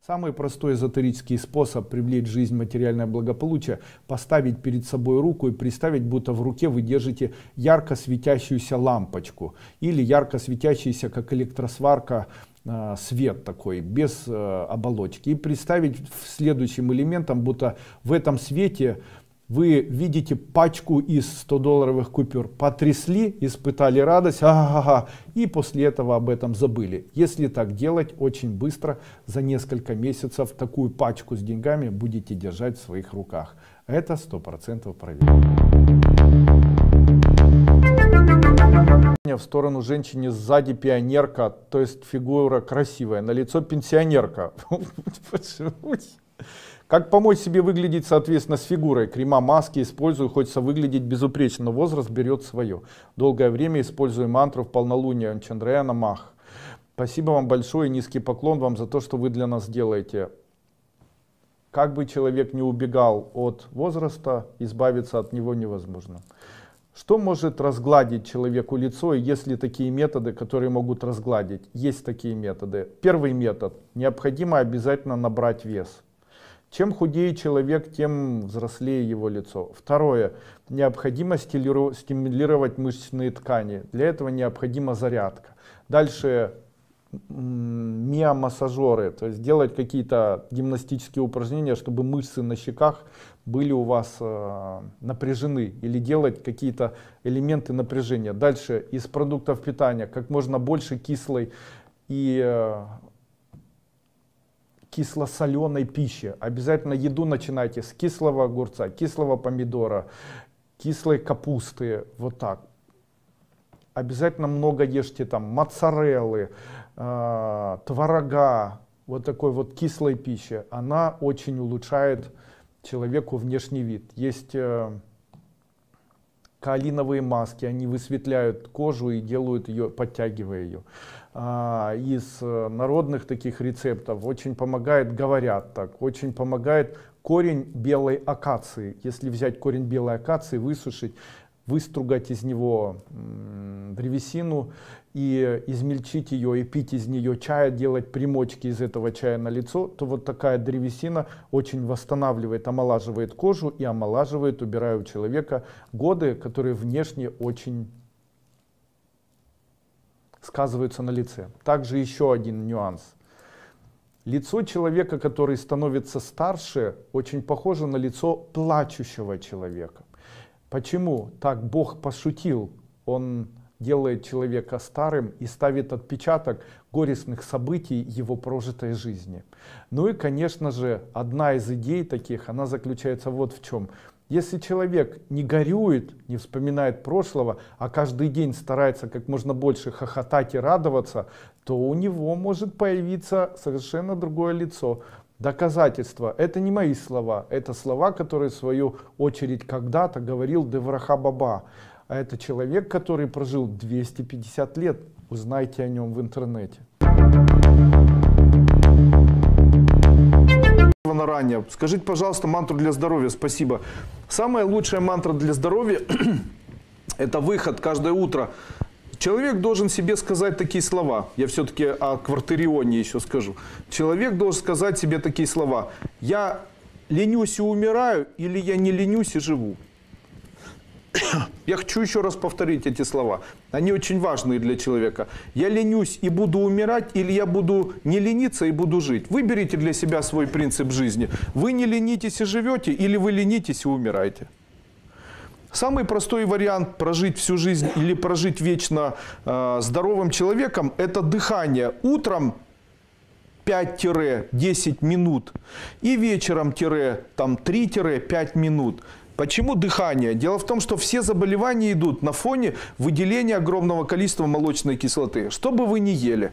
Самый простой эзотерический способ привлечь в жизнь материальное благополучие — поставить перед собой руку и представить, будто в руке вы держите ярко светящуюся лампочку или ярко светящийся, как электросварка, свет такой, без оболочки. И представить следующим элементом, будто в этом свете вы видите пачку из 100-долларовых купюр, потрясли, испытали радость, и после этого об этом забыли. Если так делать, очень быстро, за несколько месяцев, такую пачку с деньгами будете держать в своих руках. Это 100% проверено. В сторону женщине сзади пионерка, то есть фигура красивая, на лицо пенсионерка. Как помочь себе выглядеть соответственно с фигурой? Крема, маски использую, хочется выглядеть безупречно, но возраст берет свое. Долгое время использую мантру в полнолуние Чандраяна Мах. Спасибо вам большое, низкий поклон вам за то, что вы для нас делаете. Как бы человек не убегал от возраста, избавиться от него невозможно. Что может разгладить человеку лицо, и есть ли такие методы, которые могут разгладить? Есть такие методы. Первый метод. Необходимо обязательно набрать вес. Чем худее человек, тем взрослее его лицо. Второе. Необходимо стимулировать мышечные ткани. Для этого необходима зарядка. Дальше миомассажеры, то есть делать какие-то гимнастические упражнения, чтобы мышцы на щеках были у вас напряжены, или делать какие-то элементы напряжения. Дальше из продуктов питания как можно больше кислой и кисло-соленой пищи. Обязательно еду начинайте с кислого огурца, кислого помидора, кислой капусты, вот так. Обязательно много ешьте там моцареллы, творога, вот такой вот кислой пищи. Она очень улучшает человеку внешний вид. Есть каолиновые маски, они высветляют кожу и делают ее, подтягивая ее. Из народных таких рецептов очень помогает, говорят так, очень помогает корень белой акации. Если взять корень белой акации, высушить, выстругать из него древесину и измельчить ее, и пить из нее чай, делать примочки из этого чая на лицо, то вот такая древесина очень восстанавливает, омолаживает кожу и омолаживает, убирая у человека годы, которые внешне очень сказываются на лице. Также еще один нюанс. Лицо человека, который становится старше, очень похоже на лицо плачущего человека. Почему? Так Бог пошутил. Он делает человека старым и ставит отпечаток горестных событий его прожитой жизни. Ну и, конечно же, одна из идей таких, она заключается вот в чем. Если человек не горюет, не вспоминает прошлого, а каждый день старается как можно больше хохотать и радоваться, то у него может появиться совершенно другое лицо. Доказательства. Это не мои слова, это слова, которые в свою очередь когда-то говорил Девраха Баба. А это человек, который прожил 250 лет. Узнайте о нем в интернете. Ранее. Скажите, пожалуйста, мантру для здоровья. Спасибо. Самая лучшая мантра для здоровья — это выход каждое утро. Человек должен себе сказать такие слова. Я все-таки о квартирионе еще скажу. Человек должен сказать себе такие слова. Я ленюсь и умираю, или я не ленюсь и живу. Я хочу еще раз повторить эти слова. Они очень важные для человека. Я ленюсь и буду умирать, или я буду не лениться и буду жить. Выберите для себя свой принцип жизни. Вы не ленитесь и живете, или вы ленитесь и умираете. Самый простой вариант прожить всю жизнь или прожить вечно здоровым человеком — это дыхание. Утром 5-10 минут и вечером 3-5 минут. Почему дыхание? Дело в том, что все заболевания идут на фоне выделения огромного количества молочной кислоты. Что бы вы ни ели.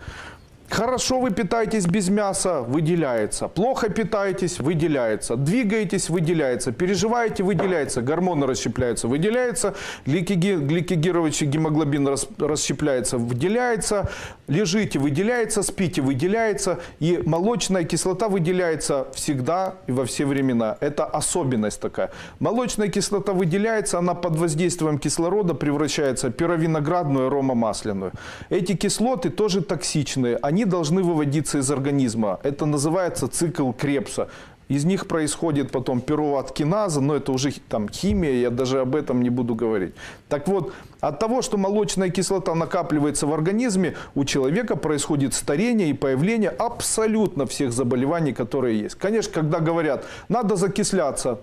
Хорошо вы питаетесь без мяса, выделяется. Плохо питаетесь, выделяется. Двигаетесь, выделяется. Переживаете, выделяется. Гормоны расщепляются, выделяется. Гликогировочный гемоглобин расщепляется, выделяется. Лежите, выделяется. Спите, выделяется. И молочная кислота выделяется всегда и во все времена. Это особенность такая. Молочная кислота выделяется, она под воздействием кислорода превращается в пировиноградную, аромамасляную. Эти кислоты тоже токсичные. Они они должны выводиться из организма. Это называется цикл Кребса. Из них происходит потом пируват-киназа, но это уже там химия, я даже об этом не буду говорить. Так вот, от того, что молочная кислота накапливается в организме, у человека происходит старение и появление абсолютно всех заболеваний, которые есть. Конечно, когда говорят, надо закисляться,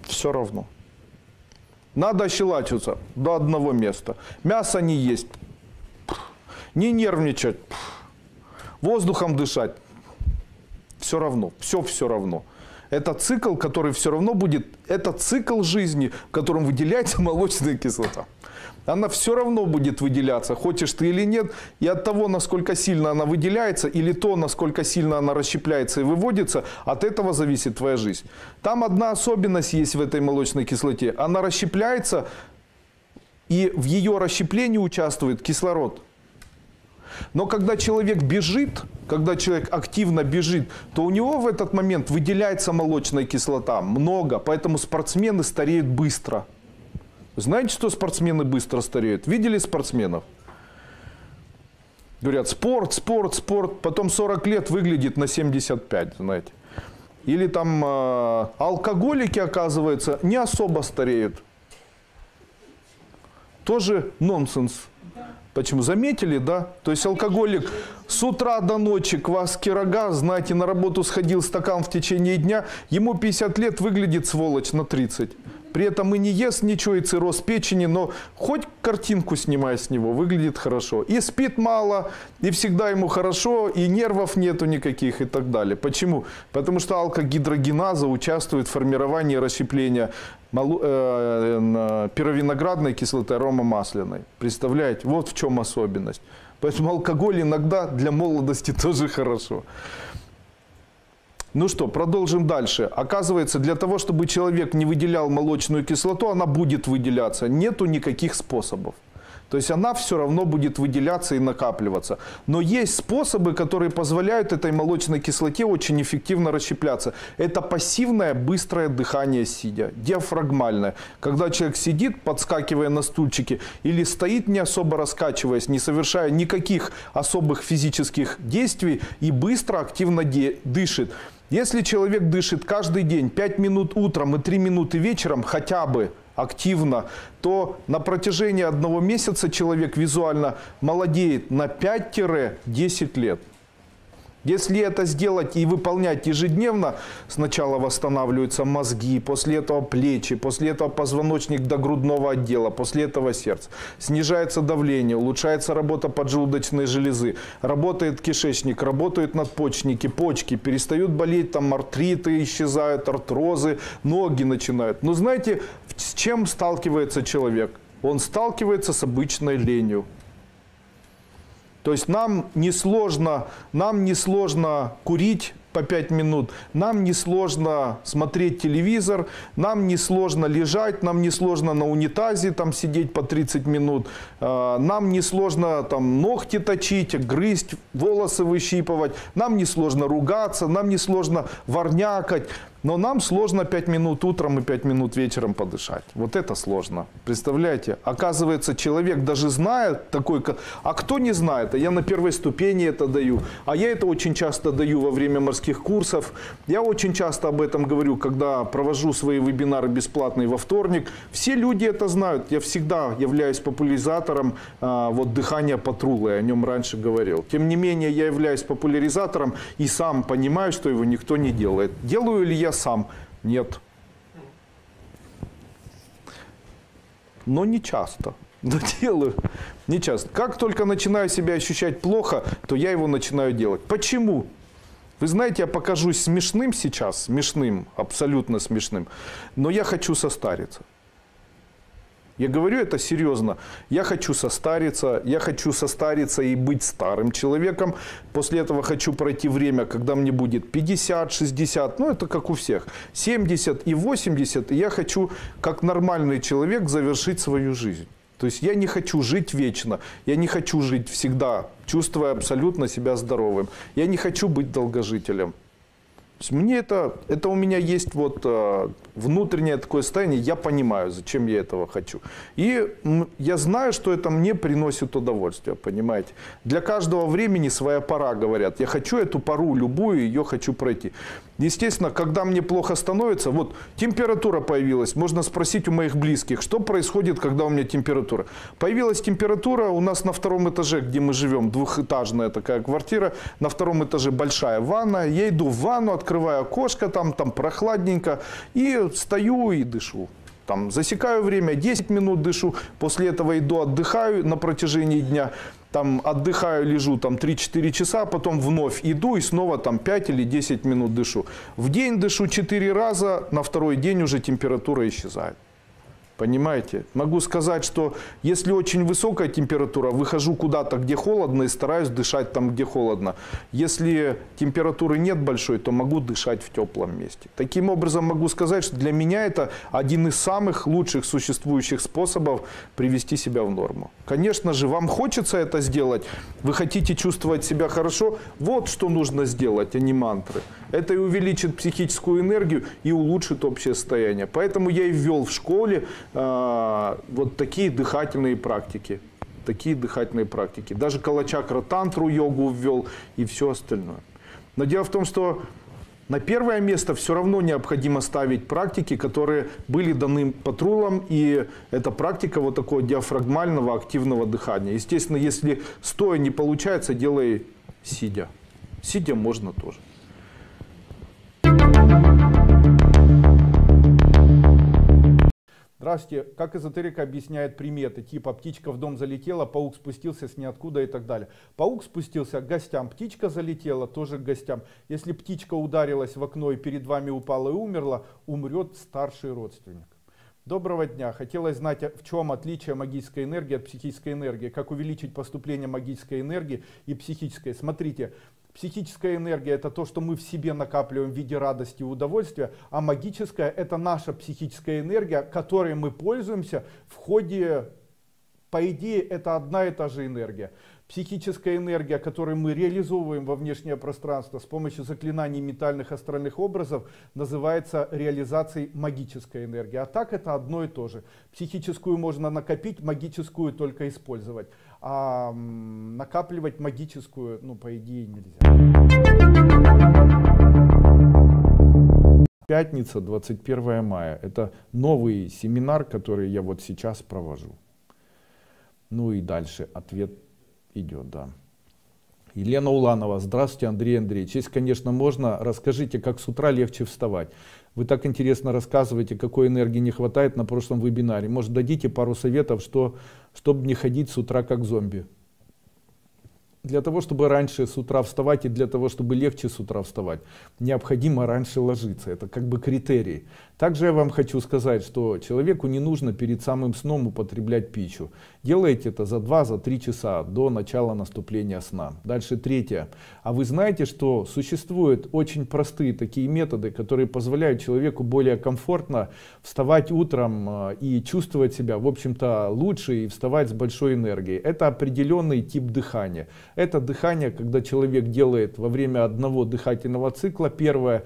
все равно. Надо ощелачиваться до одного места. Мясо не есть, не нервничать, воздухом дышать. Все равно, все равно. Это цикл, который все равно будет, это цикл жизни, в котором выделяется молочная кислота. Она все равно будет выделяться, хочешь ты или нет. И от того, насколько сильно она выделяется, или то, насколько сильно она расщепляется и выводится, от этого зависит твоя жизнь. Там одна особенность есть в этой молочной кислоте. Она расщепляется, и в ее расщеплении участвует кислород. Но когда человек бежит, когда человек активно бежит, то у него в этот момент выделяется молочная кислота много, поэтому спортсмены стареют быстро. Знаете, что спортсмены быстро стареют? Видели спортсменов? Говорят, спорт, спорт, спорт, потом 40 лет выглядит на 75, знаете. Или там алкоголики, оказывается, не особо стареют. Тоже нонсенс. Почему? Заметили, да? То есть алкоголик с утра до ночи кваски рога, знаете, на работу сходил, стакан в течение дня, ему 50 лет, выглядит сволочь на 30. При этом и не ест ничего, и цирроз печени, но хоть картинку снимай с него, выглядит хорошо. И спит мало, и всегда ему хорошо, и нервов нету никаких и так далее. Почему? Потому что алкогидрогеназа участвует в формировании расщепления пировиноградной кислоты, аромамасляной. Представляете? Вот в чем особенность. Поэтому алкоголь иногда для молодости тоже хорошо. Ну что, продолжим дальше. Оказывается, для того, чтобы человек не выделял молочную кислоту, она будет выделяться. Нету никаких способов. То есть она все равно будет выделяться и накапливаться. Но есть способы, которые позволяют этой молочной кислоте очень эффективно расщепляться. Это пассивное быстрое дыхание сидя, диафрагмальное. Когда человек сидит, подскакивая на стульчике, или стоит, не особо раскачиваясь, не совершая никаких особых физических действий и быстро, активно дышит. Если человек дышит каждый день 5 минут утром и 3 минуты вечером хотя бы активно, то на протяжении 1 месяца человек визуально молодеет на 5-10 лет. Если это сделать и выполнять ежедневно, сначала восстанавливаются мозги, после этого плечи, после этого позвоночник до грудного отдела, после этого сердце. Снижается давление, улучшается работа поджелудочной железы, работает кишечник, работают надпочечники, почки, перестают болеть, там артриты исчезают, артрозы, ноги начинают. Но знаете, с чем сталкивается человек? Он сталкивается с обычной ленью. То есть нам не сложно курить по 5 минут, нам не сложно смотреть телевизор, нам не сложно лежать, нам не сложно на унитазе там сидеть по 30 минут, нам не сложно там ногти точить, грызть, волосы выщипывать, нам не сложно ругаться, нам не сложно ворнякать. Но нам сложно 5 минут утром и 5 минут вечером подышать. Вот это сложно. Представляете? Оказывается, человек даже знает такой... А кто не знает? А я на первой ступени это даю. А я это очень часто даю во время морских курсов. Я очень часто об этом говорю, когда провожу свои вебинары бесплатные во вторник. Все люди это знают. Я всегда являюсь популяризатором вот, дыхания по трулу. Я о нем раньше говорил. Тем не менее, я являюсь популяризатором и сам понимаю, что его никто не делает. Делаю ли я сам? Нет. Но не часто. Но делаю. Не часто. Как только начинаю себя ощущать плохо, то я его начинаю делать. Почему? Вы знаете, я покажусь смешным сейчас. Смешным. Абсолютно смешным. Но я хочу состариться. Я говорю это серьезно. Я хочу состариться и быть старым человеком. После этого хочу пройти время, когда мне будет 50, 60, ну это как у всех, 70 и 80. И я хочу, как нормальный человек, завершить свою жизнь. То есть я не хочу жить вечно, я не хочу жить всегда, чувствуя абсолютно себя здоровым. Я не хочу быть долгожителем. есть мне это у меня есть вот внутреннее такое состояние, я понимаю, зачем я этого хочу. И я знаю, что это мне приносит удовольствие, понимаете. Для каждого времени своя пора, говорят. Я хочу эту пору, любую, ее хочу пройти. Естественно, когда мне плохо становится, вот температура появилась, можно спросить у моих близких, что происходит, когда у меня температура. Появилась температура у нас на втором этаже, где мы живем, двухэтажная такая квартира, на втором этаже большая ванна, я иду в ванну, открываю окошко, там прохладненько, и стою и дышу. Там засекаю время, 10 минут дышу, после этого иду отдыхаю на протяжении дня, там отдыхаю, лежу там 3-4 часа, потом вновь иду и снова там 5 или 10 минут дышу. В день дышу 4 раза, на второй день уже температура исчезает. Понимаете? Могу сказать, что если очень высокая температура, выхожу куда-то, где холодно, и стараюсь дышать там, где холодно. Если температуры нет большой, то могу дышать в теплом месте. Таким образом, могу сказать, что для меня это один из самых лучших существующих способов привести себя в норму. Конечно же, вам хочется это сделать, вы хотите чувствовать себя хорошо, вот что нужно сделать, а не мантры. Это и увеличит психическую энергию, и улучшит общее состояние. Поэтому я и ввел в школе вот такие дыхательные практики. Даже калачакра тантру йогу ввел и все остальное. Но дело в том, что на первое место все равно необходимо ставить практики, которые были даны патрулам. И это практика вот такого диафрагмального активного дыхания. Естественно, если стоя не получается, делай сидя. Сидя можно тоже. Здравствуйте. Как эзотерика объясняет приметы, типа птичка в дом залетела, паук спустился с ниоткуда и так далее. Паук спустился к гостям, птичка залетела тоже к гостям. Если птичка ударилась в окно и перед вами упала и умерла, умрет старший родственник. Доброго дня. Хотелось знать, в чем отличие магической энергии от психической энергии, как увеличить поступление магической энергии и психической. Смотрите. Психическая энергия — это то, что мы в себе накапливаем в виде радости и удовольствия, а магическая — это наша психическая энергия, которой мы пользуемся в ходе, по идее, это одна и та же энергия. Психическая энергия, которую мы реализовываем во внешнее пространство с помощью заклинаний ментальных астральных образов, называется реализацией магической энергии. А так это одно и то же. Психическую можно накопить, магическую только использовать. А накапливать магическую, ну, по идее, нельзя. Пятница, 21 мая. Это новый семинар, который я вот сейчас провожу. Ну и дальше ответ идет, да. Елена Уланова. Здравствуйте, Андрей Андреевич. Если, конечно, можно, расскажите, как с утра легче вставать. Вы так интересно рассказываете, какой энергии не хватает на прошлом вебинаре. Может, дадите пару советов, чтобы не ходить с утра как зомби. Для того, чтобы раньше с утра вставать и для того, чтобы легче с утра вставать, необходимо раньше ложиться. Это как бы критерий. Также я вам хочу сказать, что человеку не нужно перед самым сном употреблять пищу. Делайте это за 2-3 часа до начала наступления сна. Дальше третье. А вы знаете, что существуют очень простые такие методы, которые позволяют человеку более комфортно вставать утром и чувствовать себя, в общем-то, лучше и вставать с большой энергией. Это определенный тип дыхания. Это дыхание, когда человек делает во время одного дыхательного цикла первое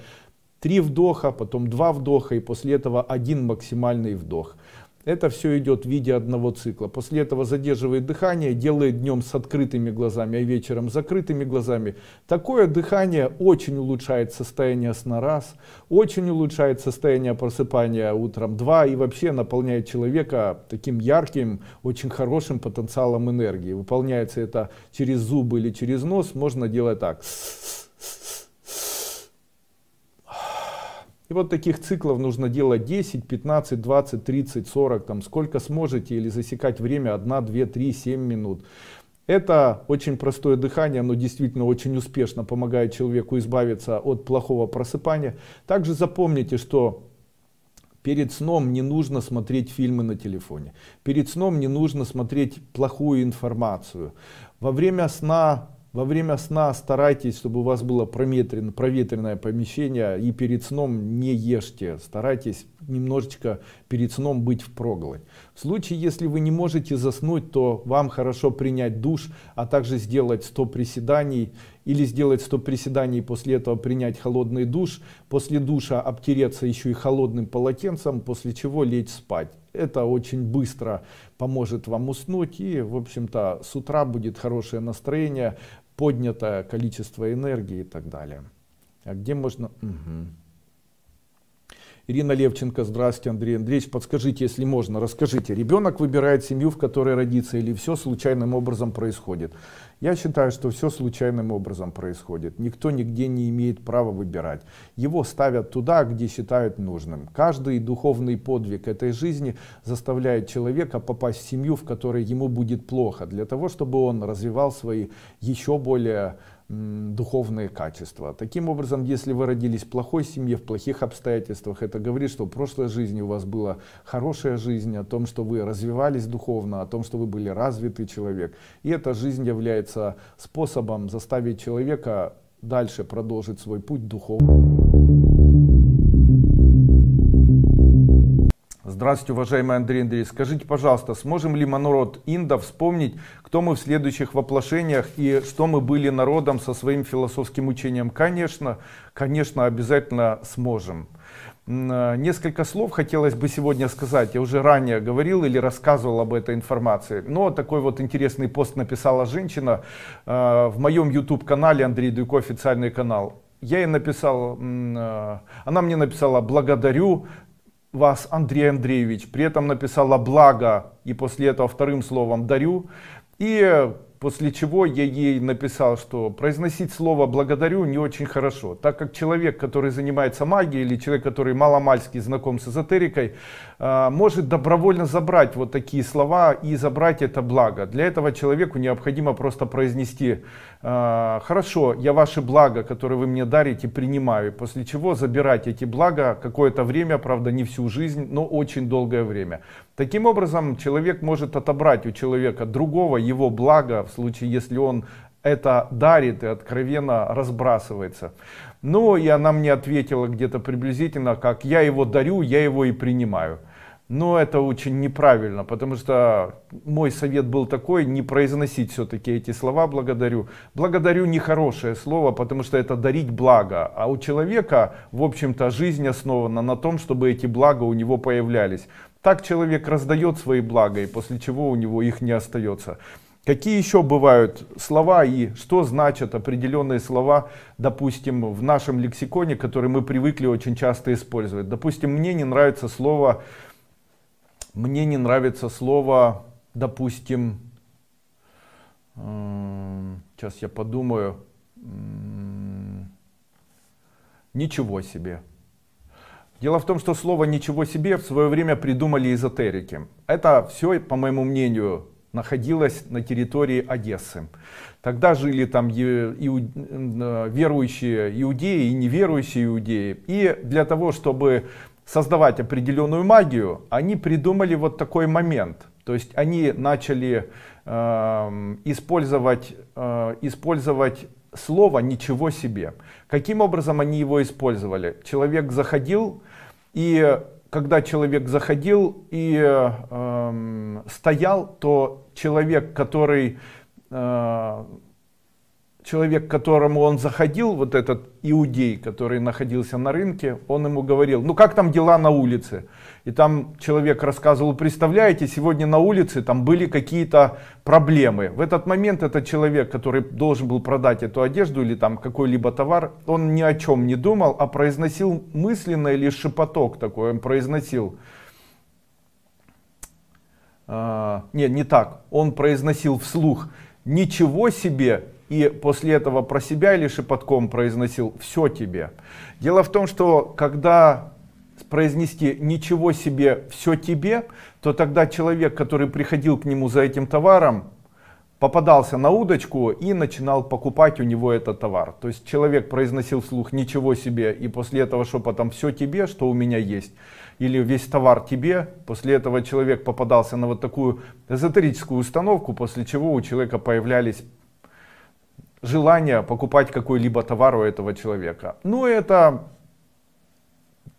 3 вдоха, потом 2 вдоха и после этого 1 максимальный вдох. Это все идет в виде одного цикла. После этого задерживает дыхание, делает днем с открытыми глазами, а вечером с закрытыми глазами. Такое дыхание очень улучшает состояние сна раз, очень улучшает состояние просыпания утром 2 и вообще наполняет человека таким ярким, очень хорошим потенциалом энергии. Выполняется это через зубы или через нос, можно делать так. И вот таких циклов нужно делать 10, 15, 20, 30, 40, там, сколько сможете, или засекать время 1, 2, 3, 7 минут. Это очень простое дыхание, оно действительно очень успешно помогает человеку избавиться от плохого просыпания. Также запомните, что перед сном не нужно смотреть фильмы на телефоне. Перед сном не нужно смотреть плохую информацию. Во время сна старайтесь, чтобы у вас было проветренное помещение, и перед сном не ешьте. Старайтесь немножечко перед сном быть впроголодь. В случае, если вы не можете заснуть, то вам хорошо принять душ, а также сделать 100 приседаний или сделать 100 приседаний, после этого принять холодный душ, после душа обтереться еще и холодным полотенцем, после чего лечь спать. Это очень быстро поможет вам уснуть, и в общем-то с утра будет хорошее настроение, поднятое количество энергии и так далее. А где можно... Ирина Левченко, здравствуйте, Андрей Андреевич, подскажите, если можно, расскажите, ребенок выбирает семью, в которой родится, или все случайным образом происходит? Я считаю, что все случайным образом происходит. Никто нигде не имеет права выбирать. Его ставят туда, где считают нужным. Каждый духовный подвиг этой жизни заставляет человека попасть в семью, в которой ему будет плохо, для того, чтобы он развивал свои еще более духовные качества. Таким образом, если вы родились в плохой семье, в плохих обстоятельствах, это говорит, что в прошлой жизни у вас была хорошая жизнь, о том, что вы развивались духовно, о том, что вы были развитый человек. И эта жизнь является способом заставить человека дальше продолжить свой путь духовный. Здравствуйте, уважаемый Андрей Андреевич. Скажите, пожалуйста, сможем ли мы, народ Инда, вспомнить, кто мы в следующих воплощениях и что мы были народом со своим философским учением? Конечно, обязательно сможем. Несколько слов хотелось бы сегодня сказать. Я уже ранее говорил или рассказывал об этой информации. Но такой вот интересный пост написала женщина в моем YouTube-канале, Андрей Дуйко, официальный канал. Я ей написал, она мне написала: благодарю вас, Андрей Андреевич, при этом написала благо и после этого вторым словом дарю, и после чего я ей написал, что произносить слово благодарю не очень хорошо, так как человек, который занимается магией, или человек, который маломальски знаком с эзотерикой, может добровольно забрать вот такие слова и забрать это благо. Для этого человеку необходимо просто произнести: хорошо, я ваше благо, которое вы мне дарите, принимаю, после чего забирать эти блага какое-то время, правда не всю жизнь, но очень долгое время. Таким образом, человек может отобрать у человека другого его благо, в случае, если он это дарит и откровенно разбрасывается. Ну и она мне ответила где-то приблизительно, как: я его дарю, я его и принимаю. Но это очень неправильно, потому что мой совет был такой: не произносить все-таки эти слова благодарю. Благодарю нехорошее слово, потому что это дарить благо. А у человека, в общем-то, жизнь основана на том, чтобы эти блага у него появлялись. Так человек раздает свои блага, и после чего у него их не остается. Какие еще бывают слова и что значат определенные слова, допустим, в нашем лексиконе, которые мы привыкли очень часто использовать? Допустим, мне не нравится слово, допустим, сейчас я подумаю, ничего себе. Дело в том, что слово «ничего себе» в свое время придумали эзотерики. Это все, по моему мнению, находилось на территории Одессы. Тогда жили там верующие иудеи и неверующие иудеи. И для того, чтобы создавать определенную магию, они придумали вот такой момент. То есть они начали использовать слово «ничего себе». Каким образом они его использовали? Человек заходил, и когда человек заходил и стоял, то человек, которому он заходил, вот этот иудей, который находился на рынке, он ему говорил: ну как там дела на улице? И там человек рассказывал: представляете, сегодня на улице там были какие-то проблемы. В этот момент этот человек, который должен был продать эту одежду или там какой-либо товар, он ни о чем не думал, а произносил мысленно или шепоток такой, он произносил. Не так, он произносил вслух: ничего себе. И после этого про себя или шепотком произносил: все тебе. Дело в том, что когда произнести «ничего себе, все тебе», то тогда человек, который приходил к нему за этим товаром, попадался на удочку и начинал покупать у него этот товар. То есть человек произносил вслух «ничего себе», и после этого шепотом «все тебе, что у меня есть», или «весь товар тебе». После этого человек попадался на вот такую эзотерическую установку, после чего у человека появлялись желание покупать какой-либо товар у этого человека. Ну, это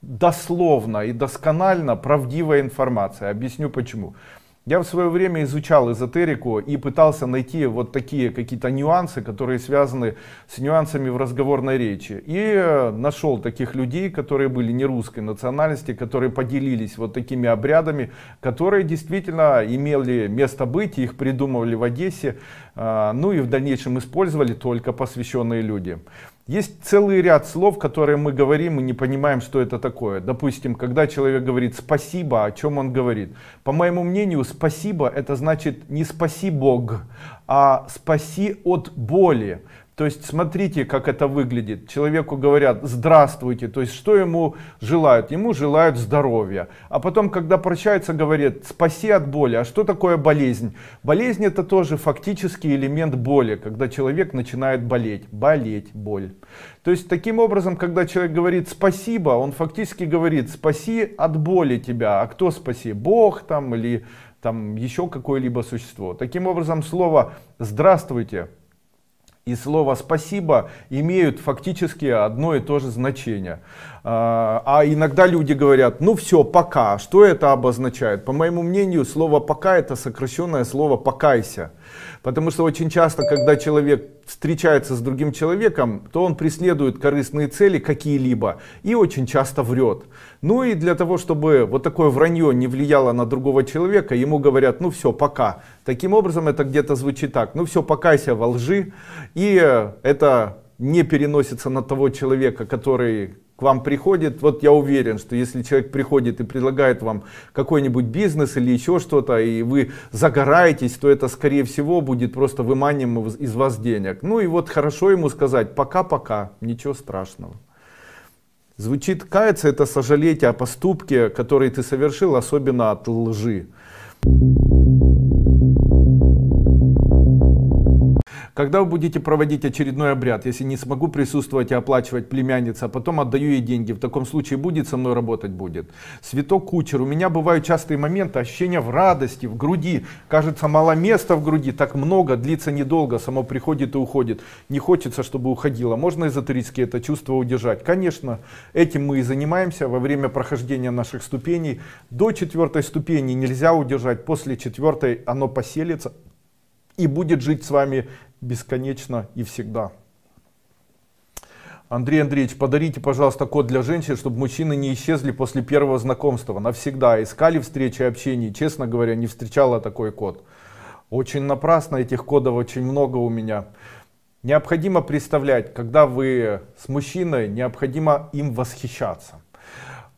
дословно и досконально правдивая информация. Объясню почему. Я в свое время изучал эзотерику и пытался найти вот такие какие-то нюансы, которые связаны с нюансами в разговорной речи. И нашел таких людей, которые были не русской национальности, которые поделились вот такими обрядами, которые действительно имели место быть, их придумывали в Одессе, ну и в дальнейшем использовали только посвященные люди. Есть целый ряд слов, которые мы говорим и не понимаем, что это такое. Допустим, когда человек говорит «спасибо», о чем он говорит? По моему мнению, «спасибо» это значит не «спаси Бог», а «спаси от боли». То есть смотрите, как это выглядит. Человеку говорят «здравствуйте», то есть что ему желают? Ему желают здоровья. А потом, когда прощаются, говорят «спаси от боли». А что такое болезнь? Болезнь — это тоже фактически элемент боли, когда человек начинает болеть. Болеть, боль. То есть таким образом, когда человек говорит «спасибо», он фактически говорит «спаси от боли тебя». А кто спаси? Бог там или там еще какое-либо существо. Таким образом, слово «здравствуйте» и слово «спасибо» имеют фактически одно и то же значение. А иногда люди говорят «ну все, пока». Что это обозначает? По моему мнению, слово «пока» это сокращенное слово «покайся». Потому что очень часто, когда человек встречается с другим человеком, то он преследует корыстные цели какие-либо и очень часто врет. Ну и для того, чтобы вот такое вранье не влияло на другого человека, ему говорят «ну все, пока». Таким образом это где-то звучит так: «ну все, покайся во лжи». И это не переносится на того человека, который к вам приходит. Вот я уверен, что если человек приходит и предлагает вам какой-нибудь бизнес или еще что-то, и вы загораетесь, то это скорее всего будет просто выманием из вас денег. Ну и вот хорошо ему сказать «пока-пока», ничего страшного. Звучит «каяться» — это сожалеть о поступке, который ты совершил, особенно от лжи. Когда вы будете проводить очередной обряд, если не смогу присутствовать и оплачивать племянница, а потом отдаю ей деньги, в таком случае будет со мной работать? Будет. Святок Кучер, у меня бывают частые моменты, ощущения в радости, в груди. Кажется, мало места в груди, так много, длится недолго, само приходит и уходит. Не хочется, чтобы уходило. Можно эзотерически это чувство удержать? Конечно, этим мы и занимаемся во время прохождения наших ступеней. До 4-й ступени нельзя удержать, после 4-й оно поселится и будет жить с вами бесконечно и всегда. Андрей Андреевич, подарите, пожалуйста, код для женщин, чтобы мужчины не исчезли после первого знакомства навсегда. Искали встречи, общения, честно говоря, не встречала такой код. Очень напрасно, этих кодов очень много у меня. Необходимо представлять, когда вы с мужчиной, необходимо им восхищаться.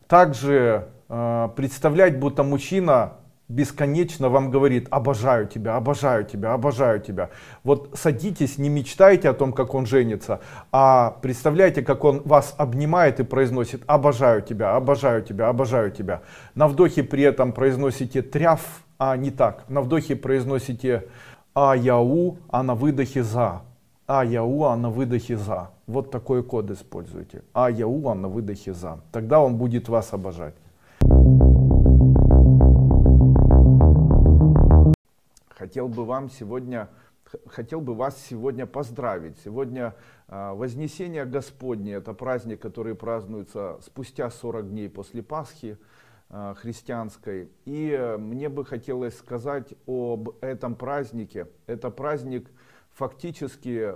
Также представлять, будто мужчина бесконечно вам говорит: обожаю тебя, обожаю тебя, обожаю тебя. Вот садитесь, не мечтайте о том, как он женится, а представляйте, как он вас обнимает и произносит: обожаю тебя, обожаю тебя, обожаю тебя. На вдохе при этом произносите тряф, а не так. На вдохе произносите а-яу, а на выдохе за. А-яу, а на выдохе за. Вот такой код используйте. А-яу, а на выдохе за. Тогда он будет вас обожать. Хотел бы вас сегодня поздравить. Сегодня Вознесение Господне, это праздник, который празднуется спустя 40 дней после Пасхи христианской. И мне бы хотелось сказать об этом празднике. Это праздник, фактически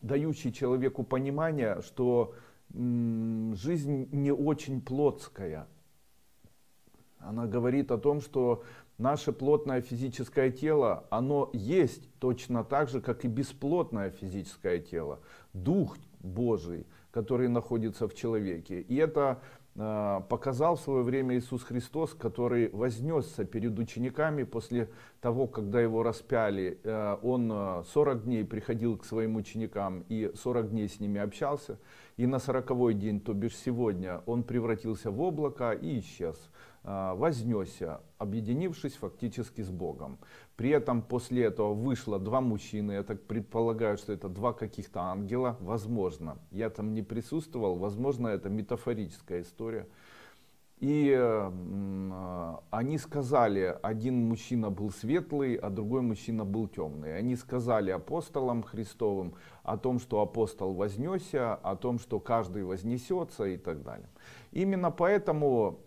дающий человеку понимание, что жизнь не очень плотская. Она говорит о том, что наше плотное физическое тело, оно есть точно так же, как и бесплотное физическое тело. Дух Божий, который находится в человеке. И это показал в свое время Иисус Христос, который вознесся перед учениками после того, когда его распяли. Он 40 дней приходил к своим ученикам и 40 дней с ними общался. И на 40-й день, то бишь сегодня, он превратился в облако и исчез. Вознесся, объединившись фактически с Богом. При этом после этого вышло 2 мужчины. Я так предполагаю, что это 2 каких-то ангела. Возможно. Я там не присутствовал. Возможно, это метафорическая история. И они сказали, один мужчина был светлый, а другой мужчина был темный. Они сказали апостолам Христовым о том, что апостол вознесся, о том, что каждый вознесется и так далее. Именно поэтому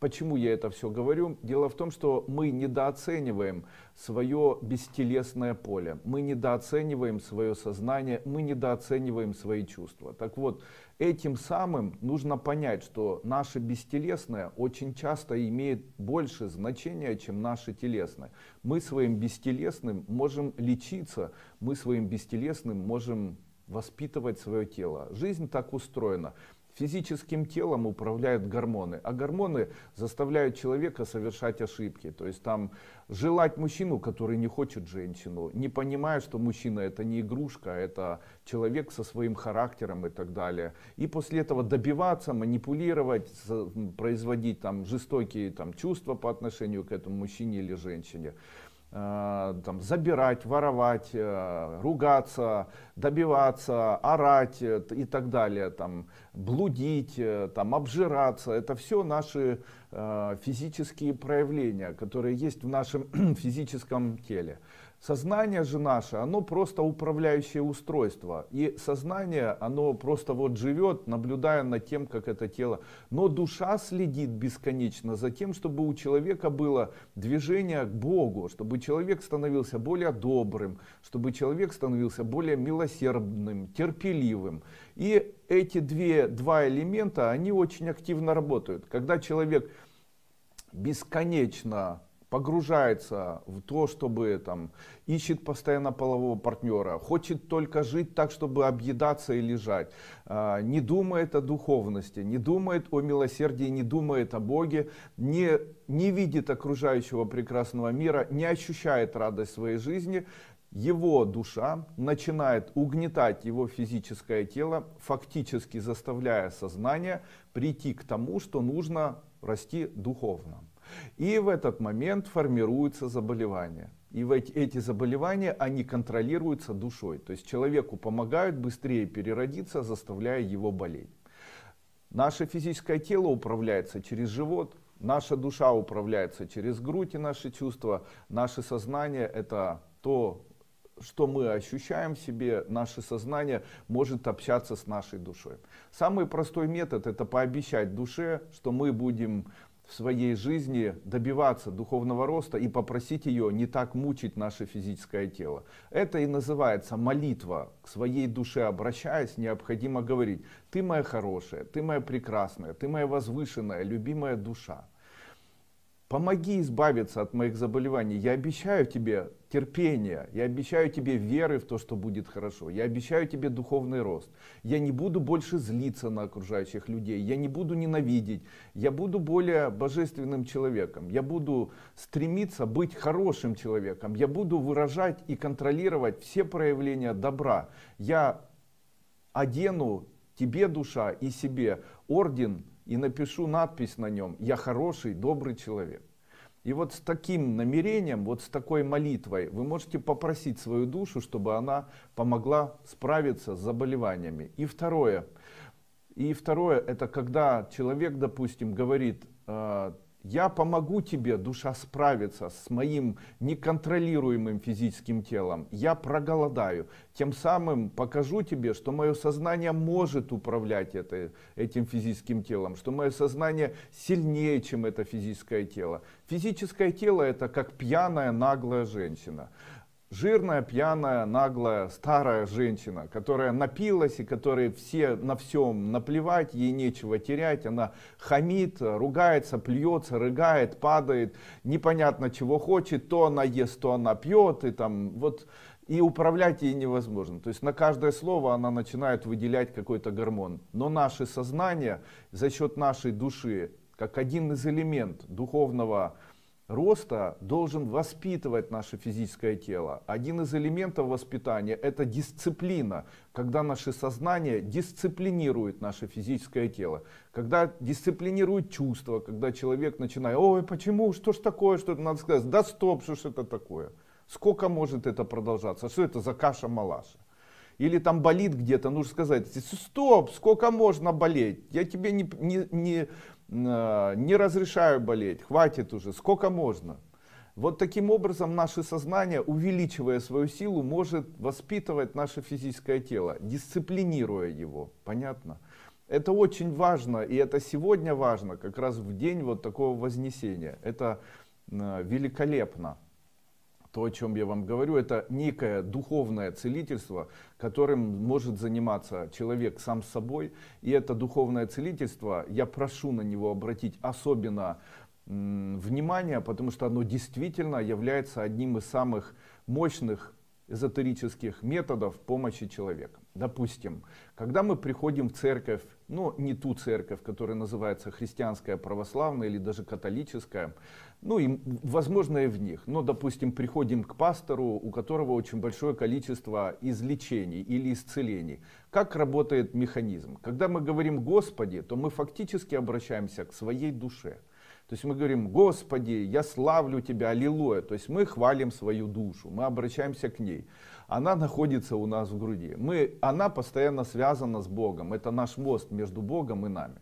Почему я это все говорю? Дело в том, что мы недооцениваем свое бестелесное поле, мы недооцениваем свое сознание, мы недооцениваем свои чувства. Так вот, этим самым нужно понять, что наше бестелесное очень часто имеет больше значения, чем наше телесное. Мы своим бестелесным можем лечиться, мы своим бестелесным можем воспитывать свое тело. Жизнь так устроена. Физическим телом управляют гормоны, а гормоны заставляют человека совершать ошибки. То есть там желать мужчину, который не хочет женщину, не понимая, что мужчина это не игрушка, это человек со своим характером и так далее. И после этого добиваться, манипулировать, производить там жестокие там чувства по отношению к этому мужчине или женщине. Там, забирать, воровать, ругаться, добиваться, орать и так далее, там, блудить, там, обжираться. Это все наши физические проявления, которые есть в нашем физическом теле. Сознание же наше, оно просто управляющее устройство. И сознание, оно просто вот живет, наблюдая над тем, как это тело. Но душа следит бесконечно за тем, чтобы у человека было движение к Богу, чтобы человек становился более добрым, чтобы человек становился более милосердным, терпеливым. И эти два элемента, они очень активно работают. Когда человек бесконечно погружается в то, чтобы там, ищет постоянно полового партнера, хочет только жить так, чтобы объедаться и лежать, не думает о духовности, не думает о милосердии, не думает о Боге, не видит окружающего прекрасного мира, не ощущает радость своей жизни, его душа начинает угнетать его физическое тело, фактически заставляя сознание прийти к тому, что нужно расти духовно. И в этот момент формируются заболевания. И эти заболевания, они контролируются душой. То есть человеку помогают быстрее переродиться, заставляя его болеть. Наше физическое тело управляется через живот, наша душа управляется через грудь и наши чувства. Наше сознание — это то, что мы ощущаем в себе, наше сознание может общаться с нашей душой. Самый простой метод — это пообещать душе, что мы будем в своей жизни добиваться духовного роста и попросить ее не так мучить наше физическое тело. Это и называется молитва. К своей душе обращаясь, необходимо говорить: ты моя хорошая, ты моя прекрасная, ты моя возвышенная, любимая душа. Помоги избавиться от моих заболеваний. Я обещаю тебе терпение, я обещаю тебе веры в то, что будет хорошо. Я обещаю тебе духовный рост. Я не буду больше злиться на окружающих людей. Я не буду ненавидеть. Я буду более божественным человеком. Я буду стремиться быть хорошим человеком. Я буду выражать и контролировать все проявления добра. Я одену тебе, душа, и себе орден, и напишу надпись на нем: я хороший, добрый человек. И вот с таким намерением, вот с такой молитвой вы можете попросить свою душу, чтобы она помогла справиться с заболеваниями. И второе, это когда человек, допустим, говорит: я помогу тебе, душа, справиться с моим неконтролируемым физическим телом. Я проголодаю. Тем самым покажу тебе, что мое сознание может управлять этим физическим телом, что мое сознание сильнее, чем это физическое тело. Физическое тело — это как пьяная, наглая женщина. Жирная, пьяная, наглая, старая женщина, которая напилась и которой все на всем наплевать, ей нечего терять, она хамит, ругается, плюется, рыгает, падает, непонятно чего хочет, то она ест, то она пьет, и там вот, и управлять ей невозможно. То есть на каждое слово она начинает выделять какой-то гормон. Но наше сознание за счет нашей души, как один из элементов духовного роста, должен воспитывать наше физическое тело. Один из элементов воспитания — это дисциплина, когда наше сознание дисциплинирует наше физическое тело, когда дисциплинирует чувства, когда человек начинает: ой, почему, что ж такое, что-то надо сказать, да стоп, что ж это такое, сколько может это продолжаться, что это за каша-малаша. Или там болит где-то, нужно сказать: стоп, сколько можно болеть, я тебе не разрешаю болеть, хватит уже, сколько можно. Вот таким образом наше сознание, увеличивая свою силу, может воспитывать наше физическое тело, дисциплинируя его. Понятно? Это очень важно, и это сегодня важно, как раз в день вот такого вознесения. Это великолепно. То, о чем я вам говорю, это некое духовное целительство, которым может заниматься человек сам с собой. И это духовное целительство, я прошу на него обратить особенно внимание, потому что оно действительно является одним из самых мощных эзотерических методов помощи человеку. Допустим, когда мы приходим в церковь, ну не ту церковь, которая называется христианская, православная или даже католическая, ну и возможно и в них, но допустим приходим к пастору, у которого очень большое количество излечений или исцелений. Как работает механизм? Когда мы говорим «Господи», то мы фактически обращаемся к своей душе. То есть мы говорим: Господи, я славлю Тебя, аллилуйя. То есть мы хвалим свою душу, мы обращаемся к ней. Она находится у нас в груди. Она постоянно связана с Богом. Это наш мост между Богом и нами.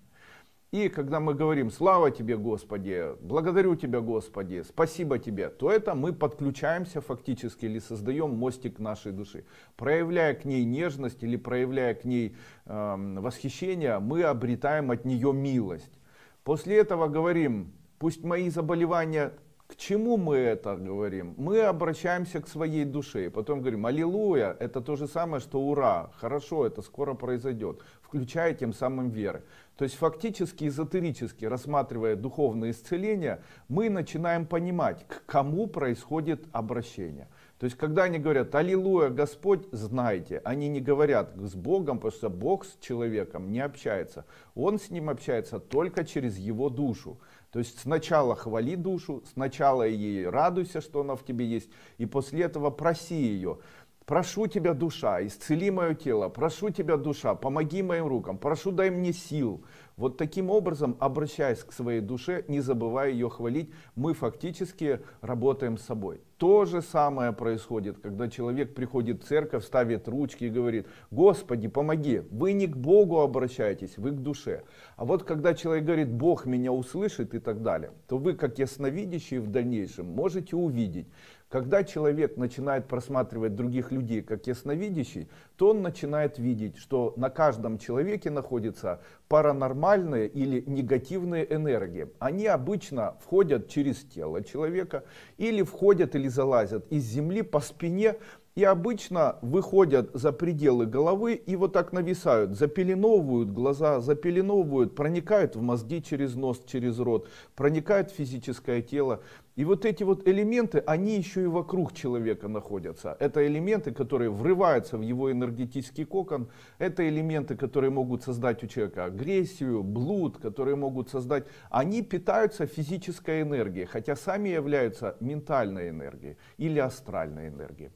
И когда мы говорим «Слава Тебе, Господи», «Благодарю Тебя, Господи», «Спасибо Тебе», то это мы подключаемся фактически или создаем мостик нашей души. Проявляя к ней нежность или проявляя к ней восхищение, мы обретаем от нее милость. После этого говорим: пусть мои заболевания, к чему мы это говорим? Мы обращаемся к своей душе. Потом говорим: аллилуйя, это то же самое, что ура, хорошо, это скоро произойдет. Включая тем самым веры. То есть фактически, эзотерически, рассматривая духовное исцеление, мы начинаем понимать, к кому происходит обращение. То есть когда они говорят «Аллилуйя, Господь», знайте, они не говорят с Богом, потому что Бог с человеком не общается. Он с ним общается только через его душу. То есть сначала хвали душу, сначала ей радуйся, что она в тебе есть, и после этого проси ее. Прошу тебя, душа, исцели мое тело, прошу тебя, душа, помоги моим рукам, прошу, дай мне сил. Вот таким образом, обращаясь к своей душе, не забывая ее хвалить, мы фактически работаем с собой. То же самое происходит, когда человек приходит в церковь, ставит ручки и говорит: Господи, помоги. Вы не к Богу обращаетесь, вы к душе. А вот когда человек говорит: Бог меня услышит и так далее, то вы, как ясновидящие, в дальнейшем можете увидеть. Когда человек начинает просматривать других людей как ясновидящий, то он начинает видеть, что на каждом человеке находятся паранормальные или негативные энергии. Они обычно входят через тело человека или входят или залазят из земли по спине и обычно выходят за пределы головы и вот так нависают, запеленовывают глаза, запеленовывают, проникают в мозги через нос, через рот, проникают в физическое тело. И вот эти вот элементы, они еще и вокруг человека находятся. Это элементы, которые врываются в его энергетический кокон. Это элементы, которые могут создать у человека агрессию, блуд, которые могут создать... Они питаются физической энергией, хотя сами являются ментальной энергией или астральной энергией.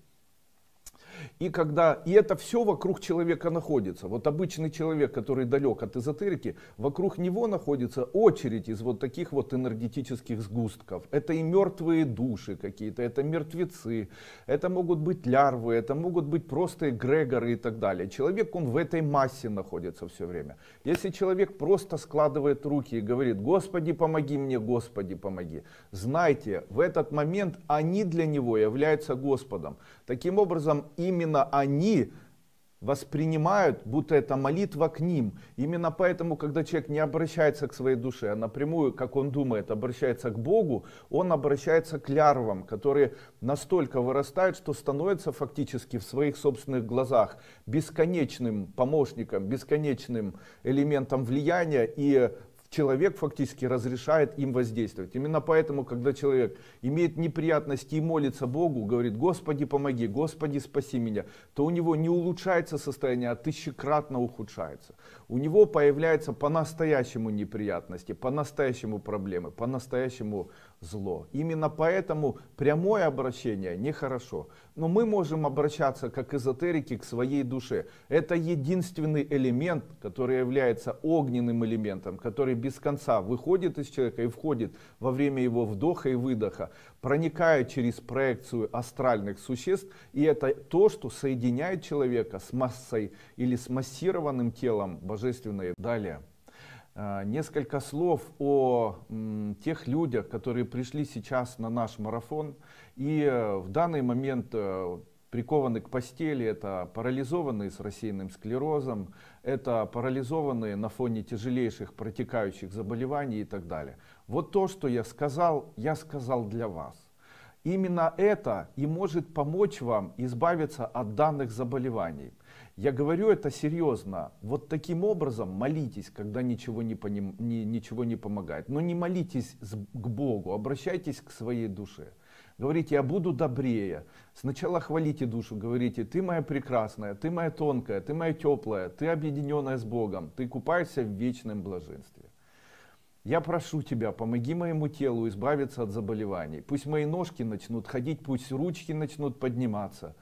И это все вокруг человека находится. Вот обычный человек, который далек от эзотерики, вокруг него находится очередь из вот таких вот энергетических сгустков. Это и мертвые души какие-то, это мертвецы, это могут быть лярвы, это могут быть просто эгрегоры и так далее. Человек, он в этой массе находится все время. Если человек просто складывает руки и говорит: Господи, помоги мне, Господи, помоги, знайте, в этот момент они для него являются Господом. Таким образом, именно они воспринимают, будто это молитва к ним. Именно поэтому, когда человек не обращается к своей душе, а напрямую, как он думает, обращается к Богу, он обращается к лярвам, которые настолько вырастают, что становятся фактически в своих собственных глазах бесконечным помощником, бесконечным элементом влияния, и человек фактически разрешает им воздействовать. Именно поэтому, когда человек имеет неприятности и молится Богу, говорит: Господи, помоги, Господи, спаси меня, то у него не улучшается состояние, а тысячекратно ухудшается. У него появляются по-настоящему неприятности, по-настоящему проблемы, по-настоящему зло. Именно поэтому прямое обращение нехорошо. Но мы можем обращаться как эзотерики к своей душе. Это единственный элемент, который является огненным элементом, который без конца выходит из человека и входит во время его вдоха и выдоха, проникая через проекцию астральных существ. И это то, что соединяет человека с массой или с массированным телом божественной. Далее. Несколько слов о тех людях, которые пришли сейчас на наш марафон. И в данный момент прикованы к постели, это парализованные с рассеянным склерозом, это парализованные на фоне тяжелейших протекающих заболеваний и так далее. Вот то, что я сказал для вас. Именно это и может помочь вам избавиться от данных заболеваний. Я говорю это серьезно. Вот таким образом молитесь, когда ничего не помогает. Но не молитесь к Богу, обращайтесь к своей душе. Говорите, я буду добрее. Сначала хвалите душу, говорите, ты моя прекрасная, ты моя тонкая, ты моя теплая, ты объединенная с Богом, ты купаешься в вечном блаженстве. Я прошу тебя, помоги моему телу избавиться от заболеваний. Пусть мои ножки начнут ходить, пусть ручки начнут подниматься.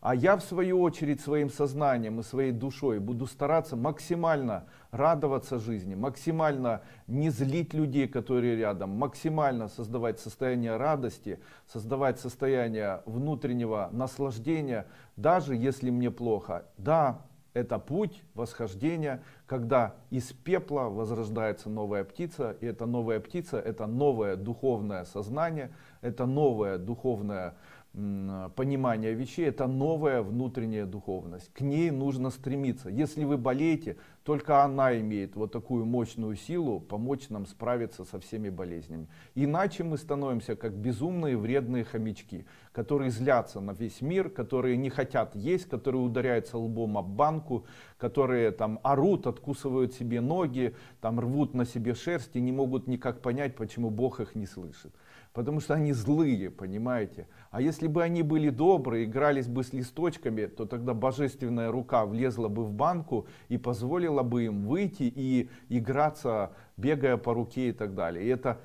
А я, в свою очередь, своим сознанием и своей душой буду стараться максимально радоваться жизни, максимально не злить людей, которые рядом, максимально создавать состояние радости, создавать состояние внутреннего наслаждения, даже если мне плохо. Да, это путь восхождения, когда из пепла возрождается новая птица, и эта новая птица — это новое духовное сознание, это новое духовное понимание вещей, это новая внутренняя духовность. К ней нужно стремиться. Если вы болеете, только она имеет вот такую мощную силу помочь нам справиться со всеми болезнями. Иначе мы становимся как безумные вредные хомячки, которые злятся на весь мир, которые не хотят есть, которые ударяются лбом об банку, которые там орут, откусывают себе ноги, там рвут на себе шерсть и не могут никак понять, почему Бог их не слышит. Потому что они злые, понимаете? А если бы они были добрые, игрались бы с листочками, то тогда божественная рука влезла бы в банку и позволила бы им выйти и играться, бегая по руке и так далее. И это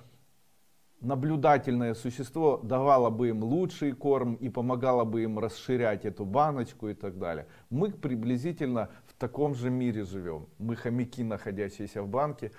наблюдательное существо давало бы им лучший корм и помогало бы им расширять эту баночку и так далее. Мы приблизительно в таком же мире живем. Мы хомяки, находящиеся в банке,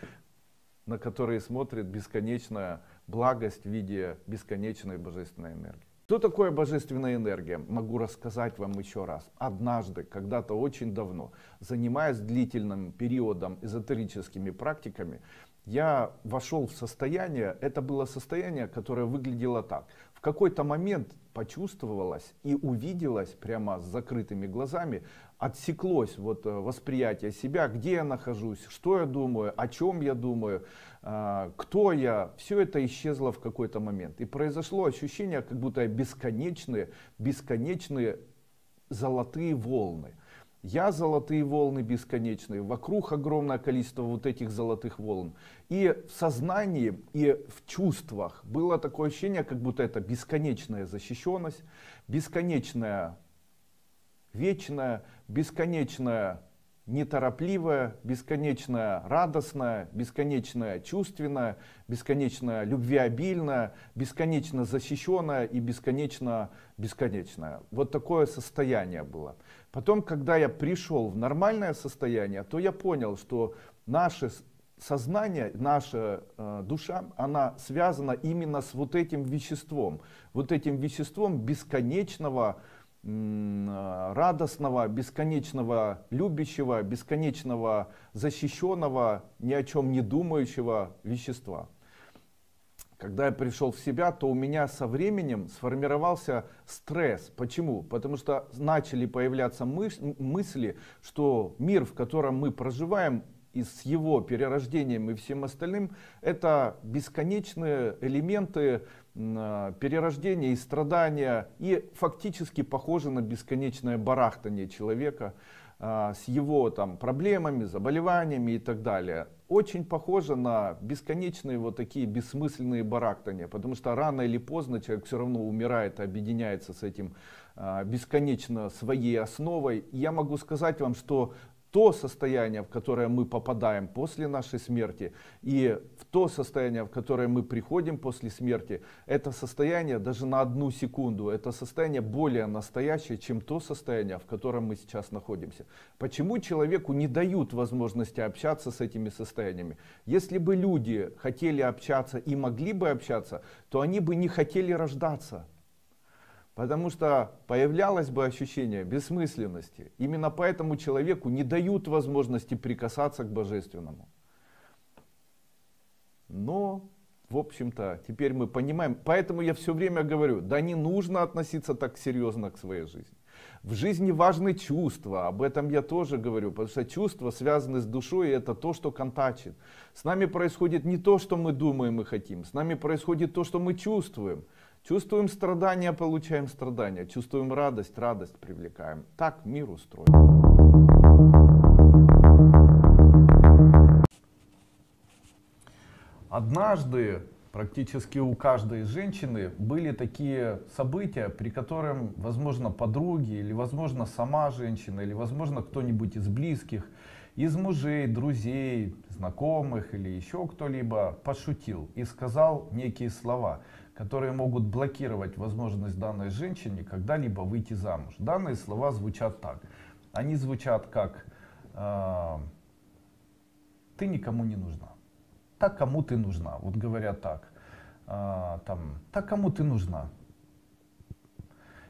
на которые смотрит бесконечная благость в виде бесконечной божественной энергии. Что такое божественная энергия? Могу рассказать вам еще раз. Однажды, когда-то очень давно, занимаясь длительным периодом эзотерическими практиками, я вошел в состояние, это было состояние, которое выглядело так. В какой-то момент почувствовалось и увиделось прямо с закрытыми глазами, отсеклось вот восприятие себя, где я нахожусь, что я думаю, о чем я думаю, кто я. Все это исчезло в какой-то момент. И произошло ощущение, как будто бесконечные золотые волны. Я золотые волны бесконечные, вокруг огромное количество вот этих золотых волн. И в сознании, и в чувствах было такое ощущение, как будто это бесконечная защищенность, бесконечная вечная, бесконечная неторопливая, бесконечная радостная, бесконечная чувственная, бесконечно любвеобильная, бесконечно защищенная и бесконечно бесконечная. Вот такое состояние было. Потом, когда я пришел в нормальное состояние, то я понял, что наше сознание, наша душа, она связана именно с вот этим веществом бесконечного, радостного, бесконечного любящего, бесконечного защищенного, ни о чем не думающего вещества. Когда я пришел в себя, то у меня со временем сформировался стресс. Почему? Потому что начали появляться мысли, что мир, в котором мы проживаем, и с его перерождением и всем остальным, это бесконечные элементы перерождения и страдания, и фактически похоже на бесконечное барахтание человека с его там проблемами, заболеваниями и так далее. Очень похоже на бесконечные вот такие бессмысленные барахтания, потому что рано или поздно человек все равно умирает и объединяется с этим бесконечно своей основой. И я могу сказать вам, что то состояние, в которое мы попадаем после нашей смерти, и в то состояние, в которое мы приходим после смерти, это состояние даже на 1 секунду, это состояние более настоящее, чем то состояние, в котором мы сейчас находимся. Почему человеку не дают возможности общаться с этими состояниями? Если бы люди хотели общаться и могли бы общаться, то они бы не хотели рождаться. Потому что появлялось бы ощущение бессмысленности. Именно поэтому человеку не дают возможности прикасаться к Божественному. Но, в общем-то, теперь мы понимаем. Поэтому я все время говорю, да не нужно относиться так серьезно к своей жизни. В жизни важны чувства, об этом я тоже говорю, потому что чувства связаны с душой, и это то, что контачит. С нами происходит не то, что мы думаем и хотим, с нами происходит то, что мы чувствуем. Чувствуем страдания, получаем страдания, чувствуем радость, радость привлекаем. Так мир устроен. Однажды практически у каждой женщины были такие события, при которых, возможно, подруги, или, возможно, сама женщина, или, возможно, кто-нибудь из близких, из мужей, друзей, знакомых или еще кто-либо пошутил и сказал некие слова, которые могут блокировать возможность данной женщине когда-либо выйти замуж. Данные слова звучат так. Они звучат как «ты никому не нужна». Так кому ты нужна, вот говорят так, так кому ты нужна.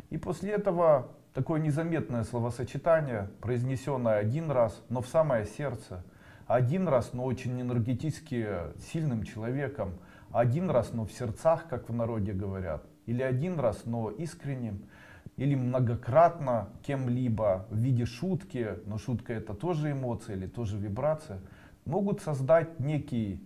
И после этого такое незаметное словосочетание, произнесенное один раз, но в самое сердце, один раз, но очень энергетически сильным человеком, один раз, но в сердцах, как в народе говорят, или один раз, но искренним, или многократно кем-либо в виде шутки, но шутка это тоже эмоция или тоже вибрация, могут создать некую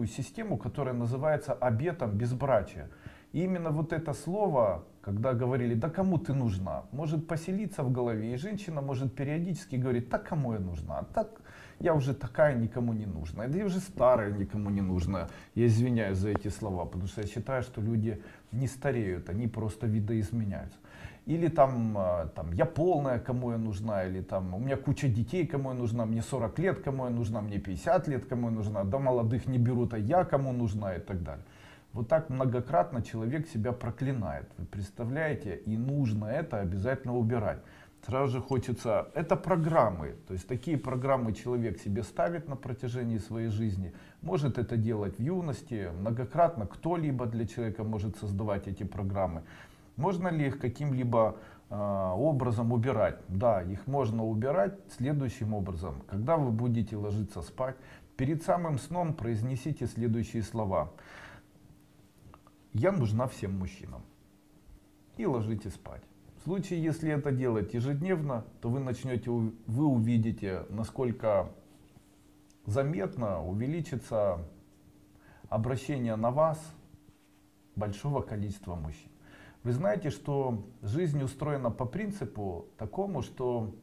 систему, которая называется обетом безбрачия. И именно вот это слово, когда говорили, да кому ты нужна, может поселиться в голове, и женщина может периодически говорить, да кому я нужна, так я уже такая, никому не нужна, да я уже старая, никому не нужна. Я извиняюсь за эти слова, потому что я считаю, что люди не стареют, они просто видоизменяются. Или там я полная, кому я нужна, или там у меня куча детей, кому я нужна, мне 40 лет, кому я нужна, мне 50 лет, кому я нужна, да молодых не берут, а я кому нужна и так далее. Вот так многократно человек себя проклинает, вы представляете, и нужно это обязательно убирать. Сразу же хочется, это программы, то есть такие программы человек себе ставит на протяжении своей жизни, может это делать в юности, многократно кто-либо для человека может создавать эти программы. Можно ли их каким-либо образом убирать? Да, их можно убирать следующим образом. Когда вы будете ложиться спать, перед самым сном произнесите следующие слова. Я нужна всем мужчинам. И ложитесь спать. В случае, если это делать ежедневно, то вы увидите, насколько заметно увеличится обращение на вас большого количества мужчин. Вы знаете, что жизнь устроена по принципу такому, что,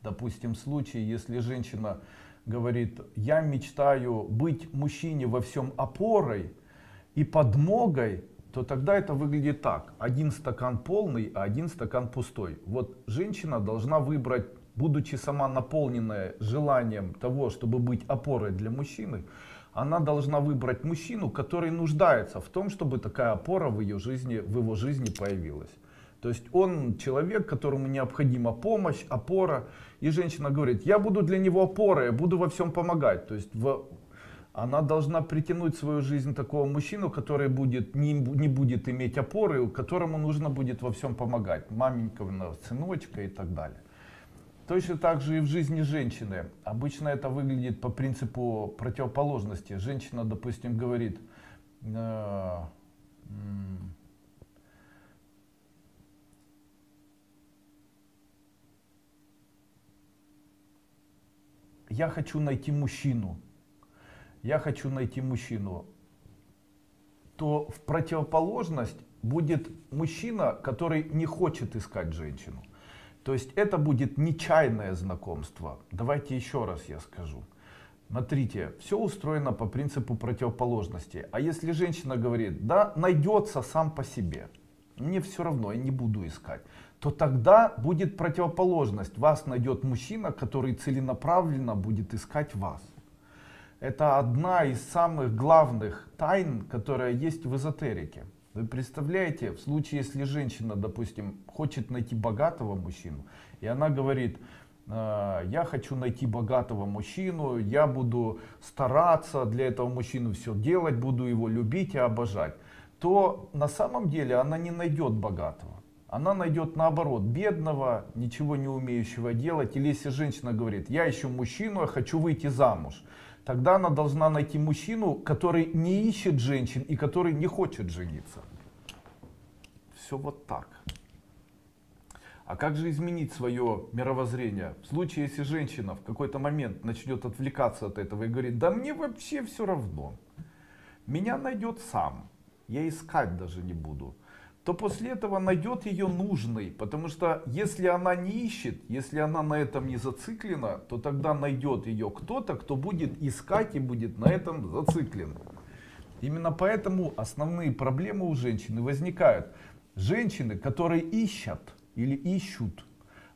допустим, в случае, если женщина говорит, я мечтаю быть мужчине во всем опорой и подмогой, то тогда это выглядит так. Один стакан полный, а один стакан пустой. Вот женщина должна выбрать, будучи сама наполненная желанием того, чтобы быть опорой для мужчины, она должна выбрать мужчину, который нуждается в том, чтобы такая опора в его жизни появилась. То есть он человек, которому необходима помощь, опора. И женщина говорит, я буду для него опорой, я буду во всем помогать. То есть она должна притянуть в свою жизнь такого мужчину, который не будет иметь опоры, которому нужно будет во всем помогать. Маменька, сыночка и так далее. Точно так же и в жизни женщины. Обычно это выглядит по принципу противоположности. Женщина, допустим, говорит, я хочу найти мужчину. Я хочу найти мужчину. То в противоположность будет мужчина, который не хочет искать женщину. То есть это будет нечаянное знакомство. Давайте еще раз я скажу. Смотрите, все устроено по принципу противоположности. А если женщина говорит, да, найдется сам по себе, мне все равно, я не буду искать, то тогда будет противоположность. Вас найдет мужчина, который целенаправленно будет искать вас. Это одна из самых главных тайн, которая есть в эзотерике. Вы представляете, в случае, если женщина, допустим, хочет найти богатого мужчину, и она говорит, я хочу найти богатого мужчину, я буду стараться для этого мужчины все делать, буду его любить и обожать, то на самом деле она не найдет богатого. Она найдет наоборот бедного, ничего не умеющего делать. Или если женщина говорит, я ищу мужчину, я хочу выйти замуж, тогда она должна найти мужчину, который не ищет женщин и который не хочет жениться. Все вот так. А как же изменить свое мировоззрение? В случае, если женщина в какой-то момент начнет отвлекаться от этого и говорит, да мне вообще все равно, меня найдет сам, я искать даже не буду, то после этого найдет ее нужный. Потому что если она не ищет, если она на этом не зациклена, то тогда найдет ее кто-то, кто будет искать и будет на этом зациклен. Именно поэтому основные проблемы у женщины возникают. Женщины, которые ищут или ищут,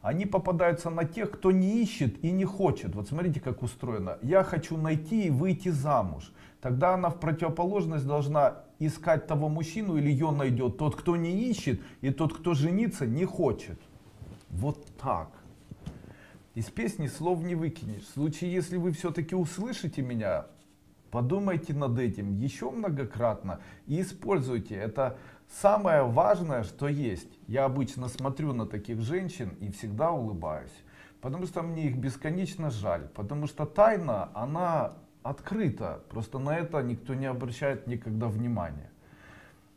они попадаются на тех, кто не ищет и не хочет. Вот смотрите, как устроено. Я хочу найти и выйти замуж. Тогда она в противоположность должна искать того мужчину, или ее найдет тот, кто не ищет, и тот, кто жениться не хочет. Вот так. Из песни слов не выкинешь. В случае, если вы все-таки услышите меня, подумайте над этим еще многократно и используйте. Это самое важное, что есть. Я обычно смотрю на таких женщин и всегда улыбаюсь. Потому что мне их бесконечно жаль. Потому что тайна, она открыта. Просто на это никто не обращает никогда внимания.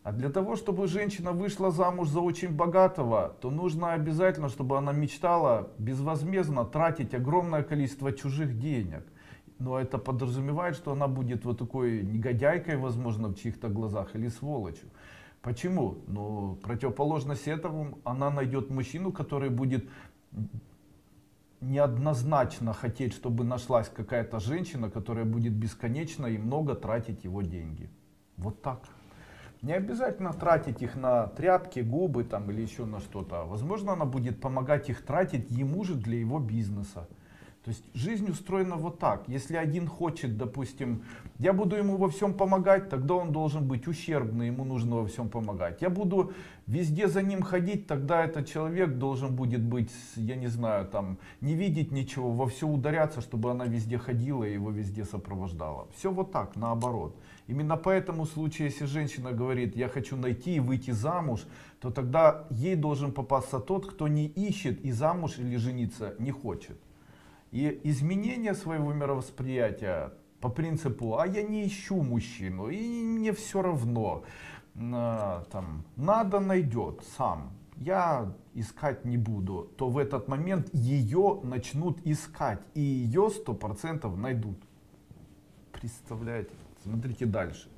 А для того, чтобы женщина вышла замуж за очень богатого, то нужно обязательно, чтобы она мечтала безвозмездно тратить огромное количество чужих денег. Но это подразумевает, что она будет вот такой негодяйкой, возможно, в чьих-то глазах, или сволочью. Почему? Ну, противоположность этому, она найдет мужчину, который будет неоднозначно хотеть, чтобы нашлась какая-то женщина, которая будет бесконечно и много тратить его деньги. Вот так. Не обязательно тратить их на тряпки, губы там, или еще на что-то. Возможно, она будет помогать их тратить ему же для его бизнеса. То есть жизнь устроена вот так. Если один хочет, допустим, я буду ему во всем помогать, тогда он должен быть ущербный, ему нужно во всем помогать. Я буду везде за ним ходить, тогда этот человек должен будет быть, я не знаю, там, не видеть ничего, во все ударяться, чтобы она везде ходила и его везде сопровождала. Все вот так, наоборот. Именно поэтому в случае, если женщина говорит, я хочу найти и выйти замуж, то тогда ей должен попасться тот, кто не ищет и замуж или жениться не хочет. И изменение своего мировосприятия по принципу, а я не ищу мужчину, и мне все равно, там, надо найдет сам, я искать не буду, то в этот момент ее начнут искать, и ее 100% найдут. Представляете? Смотрите дальше.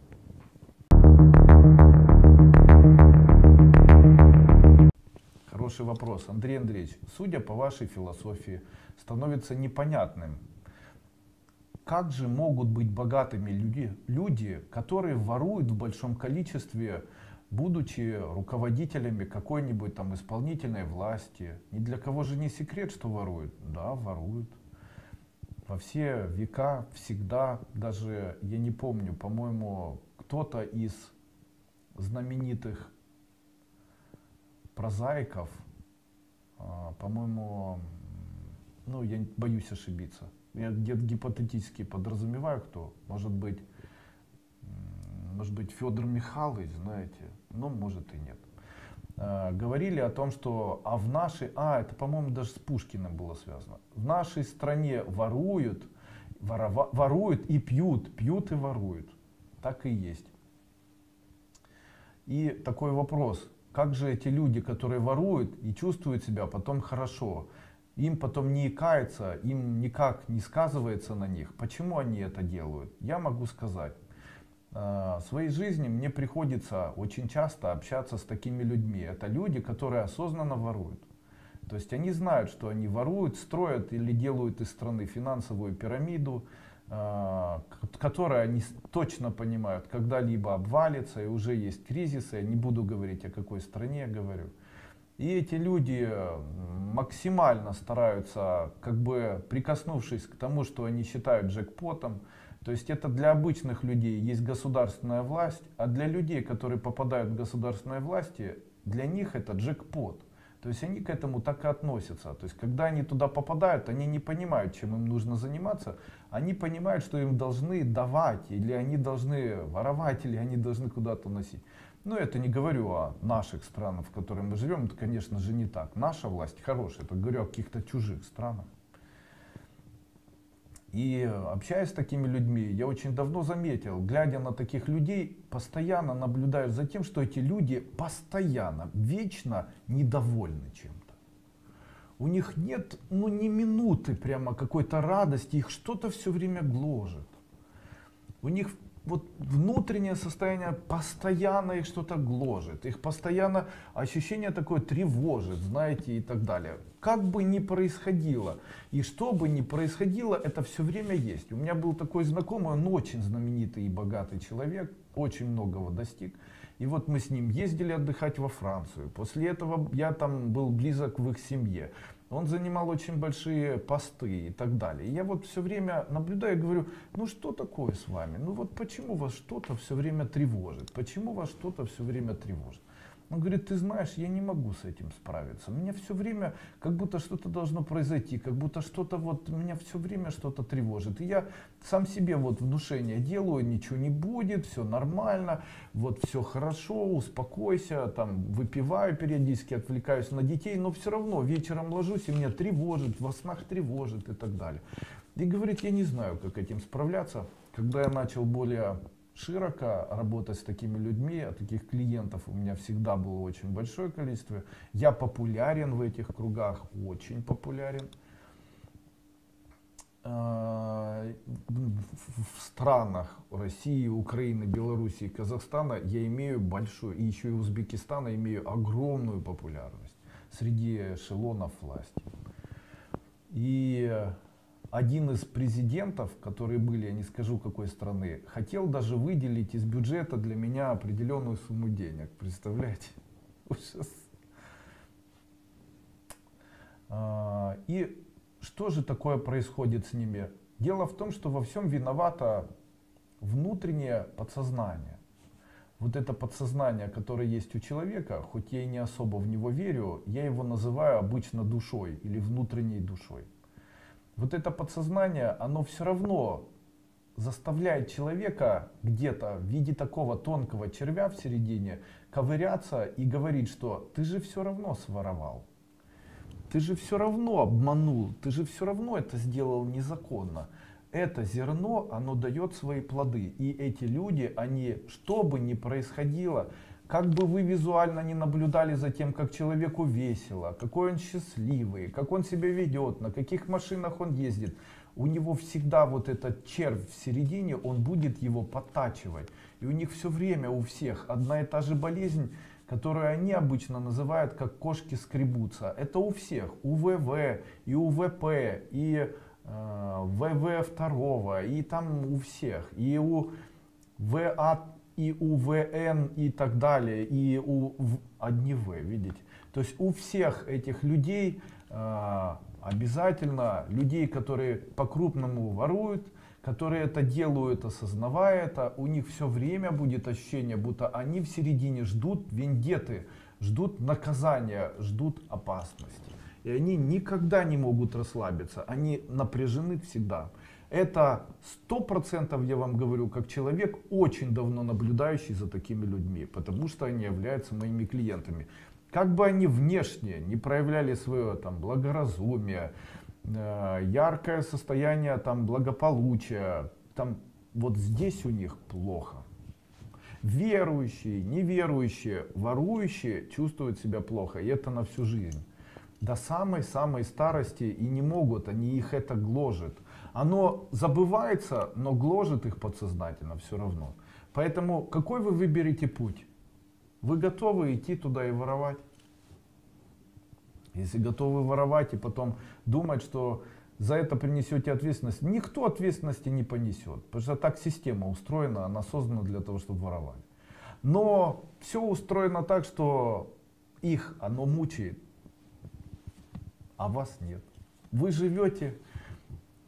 Хороший вопрос. Андрей Андреевич, судя по вашей философии, становится непонятным, как же могут быть богатыми люди, которые воруют в большом количестве, будучи руководителями какой-нибудь там исполнительной власти. Ни для кого же не секрет, что воруют. Да, воруют. Во все века, всегда, даже, я не помню, по-моему, кто-то из знаменитых прозаиков, по-моему, ну, я боюсь ошибиться. Я где-то гипотетически подразумеваю, кто. Может быть, Федор Михайлович, знаете, но может и нет. Говорили о том, что в нашей, это, по-моему, даже с Пушкиным было связано. В нашей стране воруют и пьют, пьют и воруют. Так и есть. И такой вопрос. Как же эти люди, которые воруют и чувствуют себя потом хорошо, им потом не икается, им никак не сказывается на них, почему они это делают? Я могу сказать. В своей жизни мне приходится очень часто общаться с такими людьми. Это люди, которые осознанно воруют. То есть они знают, что они воруют, строят или делают из страны финансовую пирамиду, которая они точно понимают, когда-либо обвалится, и уже есть кризисы. Я не буду говорить, о какой стране я говорю. И эти люди максимально стараются, как бы прикоснувшись к тому, что они считают джекпотом. То есть это для обычных людей есть государственная власть, а для людей, которые попадают в государственные власти, для них это джекпот. То есть они к этому так и относятся. То есть когда они туда попадают, они не понимают, чем им нужно заниматься. Они понимают, что им должны давать, или они должны воровать, или они должны куда-то носить. Но это не говорю о наших странах, в которых мы живем. Это, конечно же, не так. Наша власть хорошая. Это говорю о каких-то чужих странах. И общаясь с такими людьми, я очень давно заметил, глядя на таких людей, постоянно наблюдаю за тем, что эти люди постоянно, вечно недовольны чем-то. у них нет, ну, ни минуты прямо какой-то радости, их что-то все время гложет. У них вот внутреннее состояние постоянно их что-то гложет, их постоянно ощущение такое тревожит, знаете, и так далее. Как бы ни происходило, и что бы ни происходило, это все время есть. У меня был такой знакомый, он очень знаменитый и богатый человек, очень многого достиг. И вот мы с ним ездили отдыхать во Францию. После этого я там был близок в их семье. Он занимал очень большие посты и так далее. И я вот все время наблюдаю и говорю, ну что такое с вами? Ну вот почему вас что-то все время тревожит? Почему вас что-то все время тревожит? Он говорит, ты знаешь, я не могу с этим справиться. Меня все время как будто что-то должно произойти, как будто что-то вот, меня все время что-то тревожит. И я сам себе вот внушение делаю, ничего не будет, все нормально, вот все хорошо, успокойся, там выпиваю периодически, отвлекаюсь на детей, но все равно вечером ложусь и меня тревожит, во снах тревожит и так далее. И говорит, я не знаю, как этим справляться. Когда я начал более широко работать с такими людьми, а таких клиентов у меня всегда было очень большое количество. Я популярен в этих кругах, очень популярен. В странах России, Украины, Белоруссии, Казахстана я имею большую, и еще и Узбекистана имею огромную популярность среди эшелонов власти. И один из президентов, которые были, я не скажу какой страны, хотел даже выделить из бюджета для меня определенную сумму денег. Представляете? Ужас. И что же такое происходит с ними? Дело в том, что во всем виновато внутреннее подсознание. Вот это подсознание, которое есть у человека, хоть я и не особо в него верю, я его называю обычно душой или внутренней душой. Вот это подсознание, оно все равно заставляет человека где-то в виде такого тонкого червя в середине ковыряться и говорить, что ты же все равно своровал, ты же все равно обманул, ты же все равно это сделал незаконно. Это зерно, оно дает свои плоды. И эти люди, они, что бы ни происходило, как бы вы визуально не наблюдали за тем, как человеку весело, какой он счастливый, как он себя ведет, на каких машинах он ездит, у него всегда вот этот червь в середине, он будет его подтачивать. И у них все время, у всех, одна и та же болезнь, которую они обычно называют, как кошки скребутся. Это у всех, у ВВ, и у ВП, и ВВ2, и там у всех, и у ВА, и у ВН, и так далее, и у одни В, видите. То есть у всех этих людей обязательно, людей, которые по-крупному воруют, которые это делают, осознавая это, у них все время будет ощущение, будто они в середине ждут вендетты, ждут наказания, ждут опасности. И они никогда не могут расслабиться, они напряжены всегда. Это 100% я вам говорю, как человек, очень давно наблюдающий за такими людьми, потому что они являются моими клиентами. Как бы они внешне не проявляли свое там, благоразумие, яркое состояние там, благополучия, там, вот здесь у них плохо. Верующие, неверующие, ворующие чувствуют себя плохо, и это на всю жизнь. До самой-самой старости и не могут, они их это гложет. Оно забывается, но гложет их подсознательно все равно. Поэтому какой вы выберете путь? Вы готовы идти туда и воровать? Если готовы воровать и потом думать, что за это принесете ответственность, никто ответственности не понесет. Потому что так система устроена, она создана для того, чтобы воровать. Но все устроено так, что их оно мучает, а вас нет. Вы живете,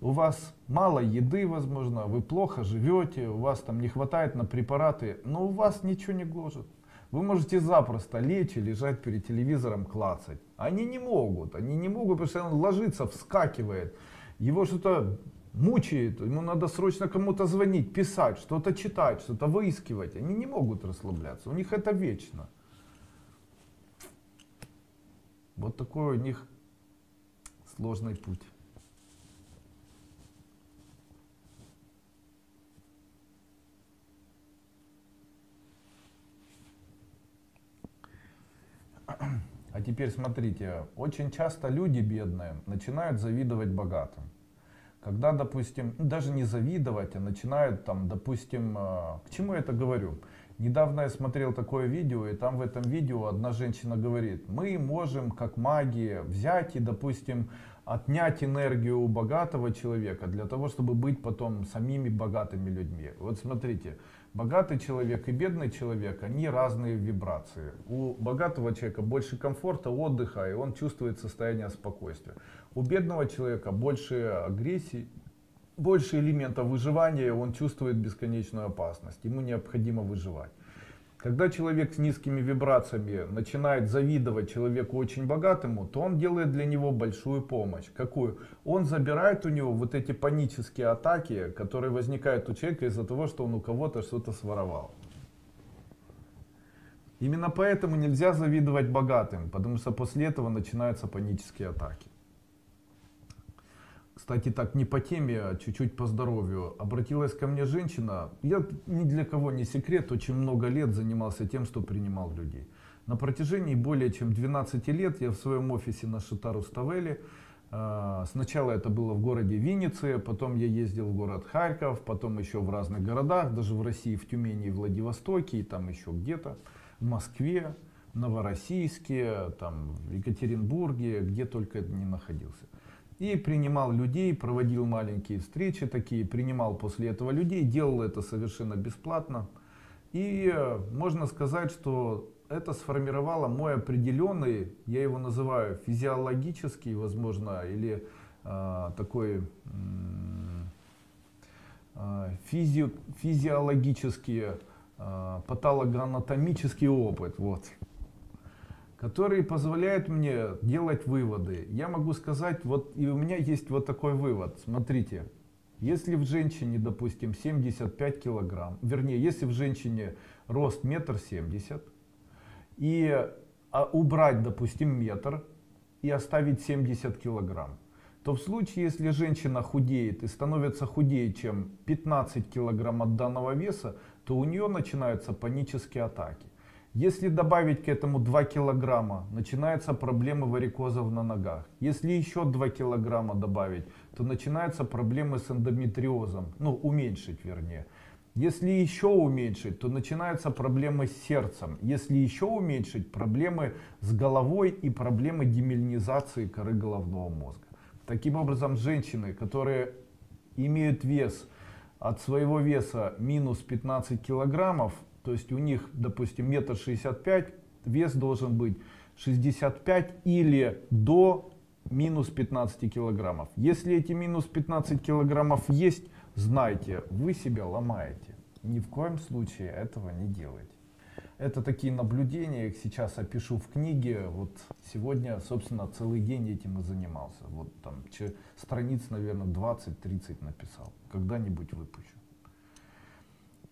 у вас мало еды, возможно, вы плохо живете, у вас там не хватает на препараты, но у вас ничего не гложет. Вы можете запросто лечь и лежать перед телевизором, клацать. Они не могут, потому что он ложится, вскакивает, его что-то мучает, ему надо срочно кому-то звонить, писать, что-то читать, что-то выискивать. Они не могут расслабляться, у них это вечно. Вот такой у них сложный путь. А теперь смотрите, очень часто люди бедные начинают завидовать богатым. Когда, допустим, даже не завидовать, а начинают там, допустим, к чему я это говорю? Недавно я смотрел такое видео, и там в этом видео одна женщина говорит, мы можем как маги взять и, допустим, отнять энергию у богатого человека для того, чтобы быть потом самими богатыми людьми. Вот смотрите, богатый человек и бедный человек, они разные вибрации. У богатого человека больше комфорта, отдыха, и он чувствует состояние спокойствия. У бедного человека больше агрессии, больше элементов выживания, он чувствует бесконечную опасность, ему необходимо выживать. Когда человек с низкими вибрациями начинает завидовать человеку очень богатому, то он делает для него большую помощь. Какую? Он забирает у него вот эти панические атаки, которые возникают у человека из-за того, что он у кого-то что-то своровал. Именно поэтому нельзя завидовать богатым, потому что после этого начинаются панические атаки. Кстати, так не по теме, а чуть-чуть по здоровью. Обратилась ко мне женщина, я ни для кого не секрет, очень много лет занимался тем, что принимал людей. На протяжении более чем 12 лет я в своем офисе на Шита-Руставели, сначала это было в городе Виннице, потом я ездил в город Харьков, потом еще в разных городах, даже в России, в Тюмени и Владивостоке, и там еще где-то, в Москве, в Новороссийске, там, в Екатеринбурге, где только не находился. И принимал людей, проводил маленькие встречи такие, принимал после этого людей, делал это совершенно бесплатно. И можно сказать, что это сформировало мой определенный, я его называю физиологический, возможно, или такой физиологический, патологоанатомический опыт. Вот, который позволяет мне делать выводы. Я могу сказать, вот и у меня есть вот такой вывод. Смотрите, если в женщине, допустим, 75 килограмм, вернее, если в женщине рост 1,70 м, и убрать, допустим, метр и оставить 70 килограмм, то в случае, если женщина худеет и становится худее, чем 15 килограмм от данного веса, то у нее начинаются панические атаки. Если добавить к этому 2 килограмма, начинаются проблемы варикозов на ногах. Если еще 2 килограмма добавить, то начинаются проблемы с эндометриозом, ну уменьшить вернее. Если еще уменьшить, то начинаются проблемы с сердцем. Если еще уменьшить, проблемы с головой и проблемы демиелинизации коры головного мозга. Таким образом, женщины, которые имеют вес от своего веса минус 15 килограммов, то есть у них, допустим, 1,65 м, вес должен быть 65 или до минус 15 килограммов. Если эти минус 15 килограммов есть, знайте, вы себя ломаете. Ни в коем случае этого не делайте. Это такие наблюдения, их сейчас опишу в книге. Вот сегодня, собственно, целый день этим и занимался. Вот там страниц, наверное, 20-30 написал. Когда-нибудь выпущу.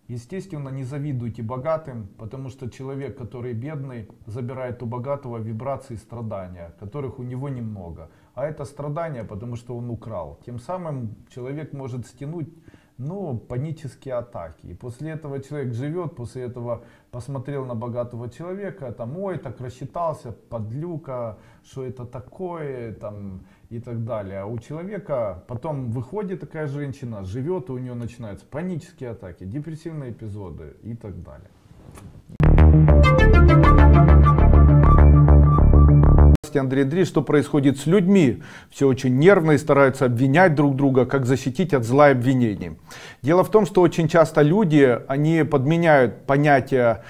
Естественно, не завидуйте богатым, потому что человек, который бедный, забирает у богатого вибрации страдания, которых у него немного. А это страдания, потому что он украл. Тем самым человек может стянуть, ну, панические атаки. И после этого человек живет, после этого посмотрел на богатого человека, там, ой, так рассчитался, подлюка, что это такое, там, и так далее. А у человека потом выходит такая женщина, живет, и у нее начинаются панические атаки, депрессивные эпизоды и так далее. Андрей Андреевич, что происходит с людьми? Все очень нервно и стараются обвинять друг друга, как защитить от зла и обвинений. Дело в том, что очень часто люди, они подменяют понятие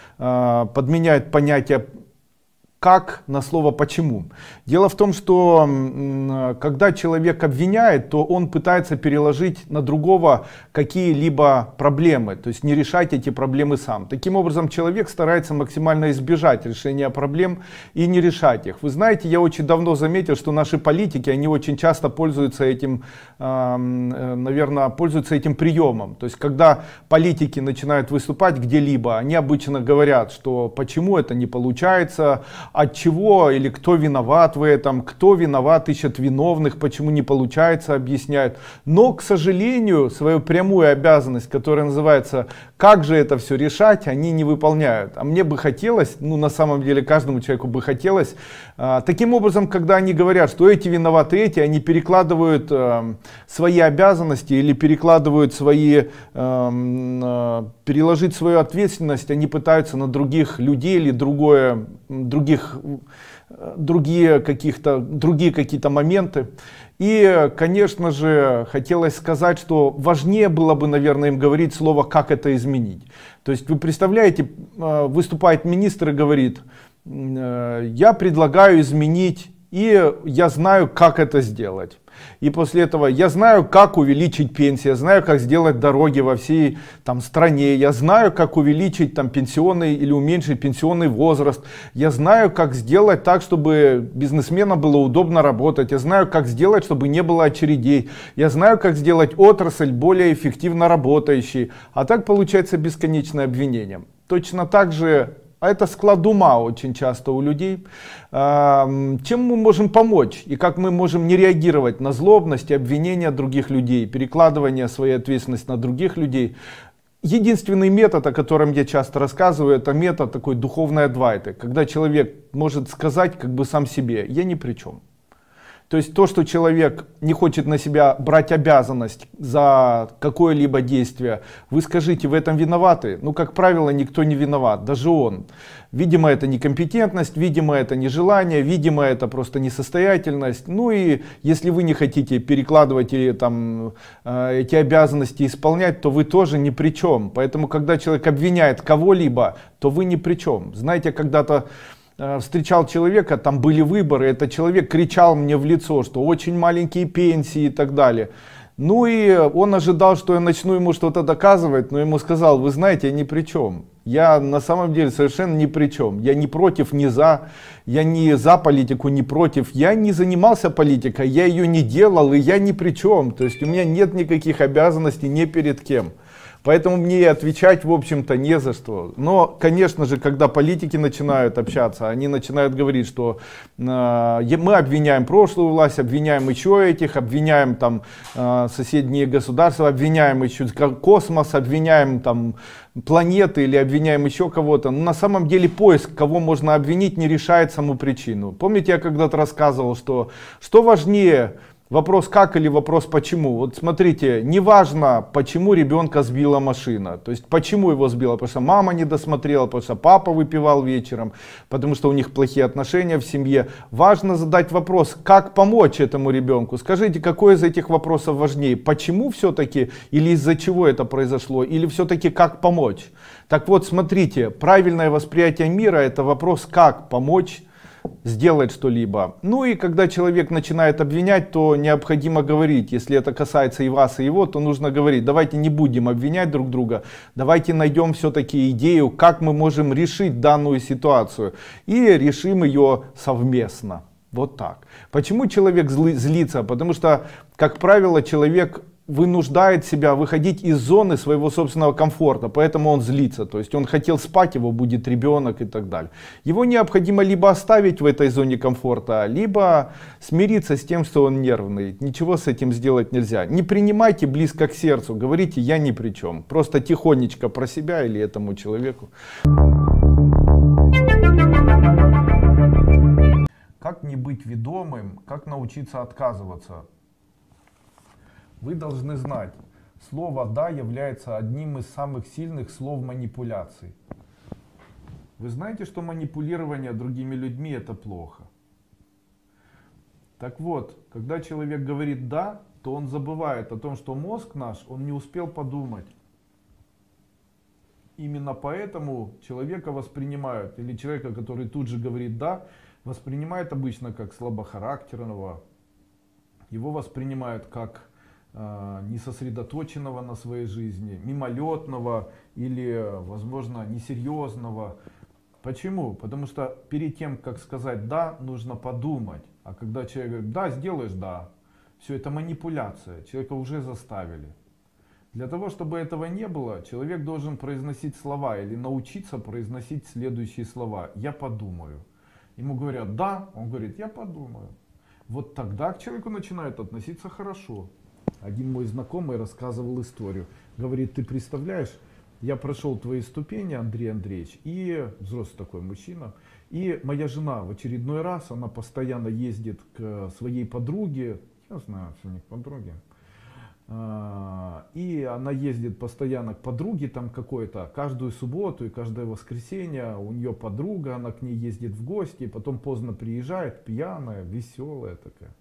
«как» на слово «почему». Дело в том, что когда человек обвиняет, то он пытается переложить на другого какие-либо проблемы, то есть не решать эти проблемы сам. Таким образом, человек старается максимально избежать решения проблем и не решать их. Вы знаете, я очень давно заметил, что наши политики, они очень часто пользуются этим, наверное, пользуются этим приемом. То есть, когда политики начинают выступать где-либо, они обычно говорят, что почему это не получается, от чего или кто виноват в этом, кто виноват, ищет виновных, почему не получается, объясняют. Но, к сожалению, свою прямую обязанность, которая называется «как же это все решать», они не выполняют. А мне бы хотелось, ну на самом деле каждому человеку бы хотелось, таким образом, когда они говорят, что эти виноваты, эти, они перекладывают свои обязанности или перекладывают свои, переложить свою ответственность, они пытаются на других людей или другие какие-то моменты. И, конечно же, хотелось сказать, что важнее было бы, наверное, им говорить слово «как это изменить». То есть вы представляете, выступает министр и говорит: я предлагаю изменить, и я знаю, как это сделать. И после этого я знаю, как увеличить пенсии, я знаю, как сделать дороги во всей там стране, я знаю, как увеличить там пенсионный или уменьшить пенсионный возраст, я знаю, как сделать так, чтобы бизнесменам было удобно работать, я знаю, как сделать, чтобы не было очередей, я знаю, как сделать отрасль более эффективно работающей. А так получается бесконечное обвинение. Точно так же, а это склад ума очень часто у людей. Чем мы можем помочь и как мы можем не реагировать на злобность и обвинения других людей, перекладывание своей ответственности на других людей. Единственный метод, о котором я часто рассказываю, это метод такой духовной адвайты, когда человек может сказать как бы сам себе: я ни при чем. То есть то, что человек не хочет на себя брать обязанность за какое-либо действие, вы скажите: в этом виноваты? Ну, как правило, никто не виноват, даже он. Видимо, это некомпетентность, видимо, это нежелание, видимо, это просто несостоятельность. Ну и если вы не хотите перекладывать или там эти обязанности исполнять, то вы тоже ни при чем. Поэтому, когда человек обвиняет кого-либо, то вы ни при чем. Знаете, когда-то встречал человека, там были выборы, этот человек кричал мне в лицо, что очень маленькие пенсии и так далее. Ну и он ожидал, что я начну ему что-то доказывать, но ему сказал: вы знаете, я ни при чем. Я на самом деле совершенно ни при чем. Я не против, не за. Я не за политику, не против. Я не занимался политикой, я ее не делал, и я ни при чем. То есть у меня нет никаких обязанностей ни перед кем. Поэтому мне и отвечать, в общем-то, не за что. Но, конечно же, когда политики начинают общаться, они начинают говорить, что мы обвиняем прошлую власть, обвиняем еще этих, обвиняем там соседние государства, обвиняем еще космос, обвиняем там планеты или обвиняем еще кого-то. Но на самом деле поиск, кого можно обвинить, не решает саму причину. Помните, я когда-то рассказывал, что важнее: вопрос как или вопрос почему. Вот смотрите, неважно, почему ребенка сбила машина. То есть почему его сбила, потому что мама не досмотрела, потому что папа выпивал вечером, потому что у них плохие отношения в семье. Важно задать вопрос, как помочь этому ребенку. Скажите, какой из этих вопросов важнее? Почему все-таки или из-за чего это произошло? Или все-таки как помочь? Так вот, смотрите, правильное восприятие мира — это вопрос, как помочь сделать что-либо. Ну и когда человек начинает обвинять, то необходимо говорить, если это касается и вас, и его, то нужно говорить: давайте не будем обвинять друг друга, давайте найдем все-таки идею, как мы можем решить данную ситуацию, и решим ее совместно. Вот так. Почему человек злится? Потому что, как правило, человек вынуждает себя выходить из зоны своего собственного комфорта, поэтому он злится. То есть он хотел спать, его будет ребенок и так далее. Его необходимо либо оставить в этой зоне комфорта, либо смириться с тем, что он нервный. Ничего с этим сделать нельзя. Не принимайте близко к сердцу, говорите: я ни при чем. Просто тихонечко про себя или этому человеку. Как не быть ведомым, как научиться отказываться? Вы должны знать, слово «да» является одним из самых сильных слов манипуляций. Вы знаете, что манипулирование другими людьми — это плохо. Так вот, когда человек говорит «да», то он забывает о том, что мозг наш, он не успел подумать. Именно поэтому человека воспринимают, или человека, который тут же говорит «да», воспринимают обычно как слабохарактерного, его воспринимают как несосредоточенного на своей жизни, мимолетного или, возможно, несерьезного. Почему? Потому что перед тем, как сказать «да», нужно подумать. А когда человек говорит «да, сделаешь», «да», все это манипуляция, человека уже заставили. Для того, чтобы этого не было, человек должен произносить слова или научиться произносить следующие слова: «я подумаю», Ему говорят да, он говорит я подумаю. Вот тогда к человеку начинают относиться хорошо. Один мой знакомый рассказывал историю. Говорит, ты представляешь, я прошел твои ступени, Андрей Андреевич, и взрослый такой мужчина, и моя жена в очередной раз, она постоянно ездит к своей подруге, я знаю, что у них подруги, и она ездит постоянно к подруге там какой-то, каждую субботу и каждое воскресенье у нее подруга, она к ней ездит в гости, потом поздно приезжает, пьяная, веселая такая.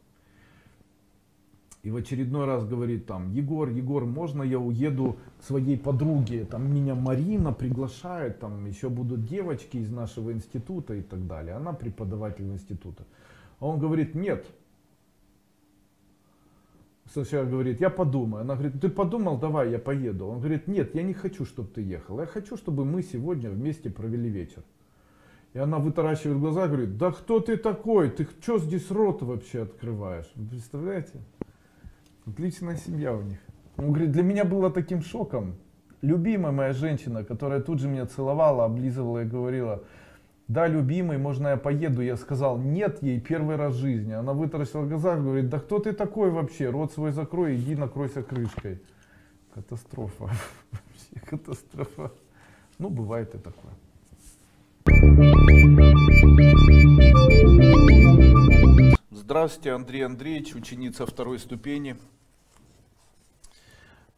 И в очередной раз говорит там, Егор, можно я уеду к своей подруге, там меня Марина приглашает, там еще будут девочки из нашего института и так далее. Она преподаватель института. А он говорит, нет. Сначала говорит, я подумаю. Она говорит, ты подумал, давай я поеду. Он говорит, нет, я не хочу, чтобы ты ехал. Я хочу, чтобы мы сегодня вместе провели вечер. И она вытаращивает глаза и говорит, да кто ты такой? Ты что здесь рот вообще открываешь? Вы представляете? Отличная семья у них. Он говорит, для меня было таким шоком. Любимая моя женщина, которая тут же меня целовала, облизывала и говорила, да, любимый, можно я поеду? Я сказал, нет, ей первый раз в жизни. Она вытаращила глаза и говорит, да кто ты такой вообще? Рот свой закрой, иди накройся крышкой. Катастрофа. Вообще катастрофа. Ну, бывает и такое. Здравствуйте, Андрей Андреевич, ученица второй ступени.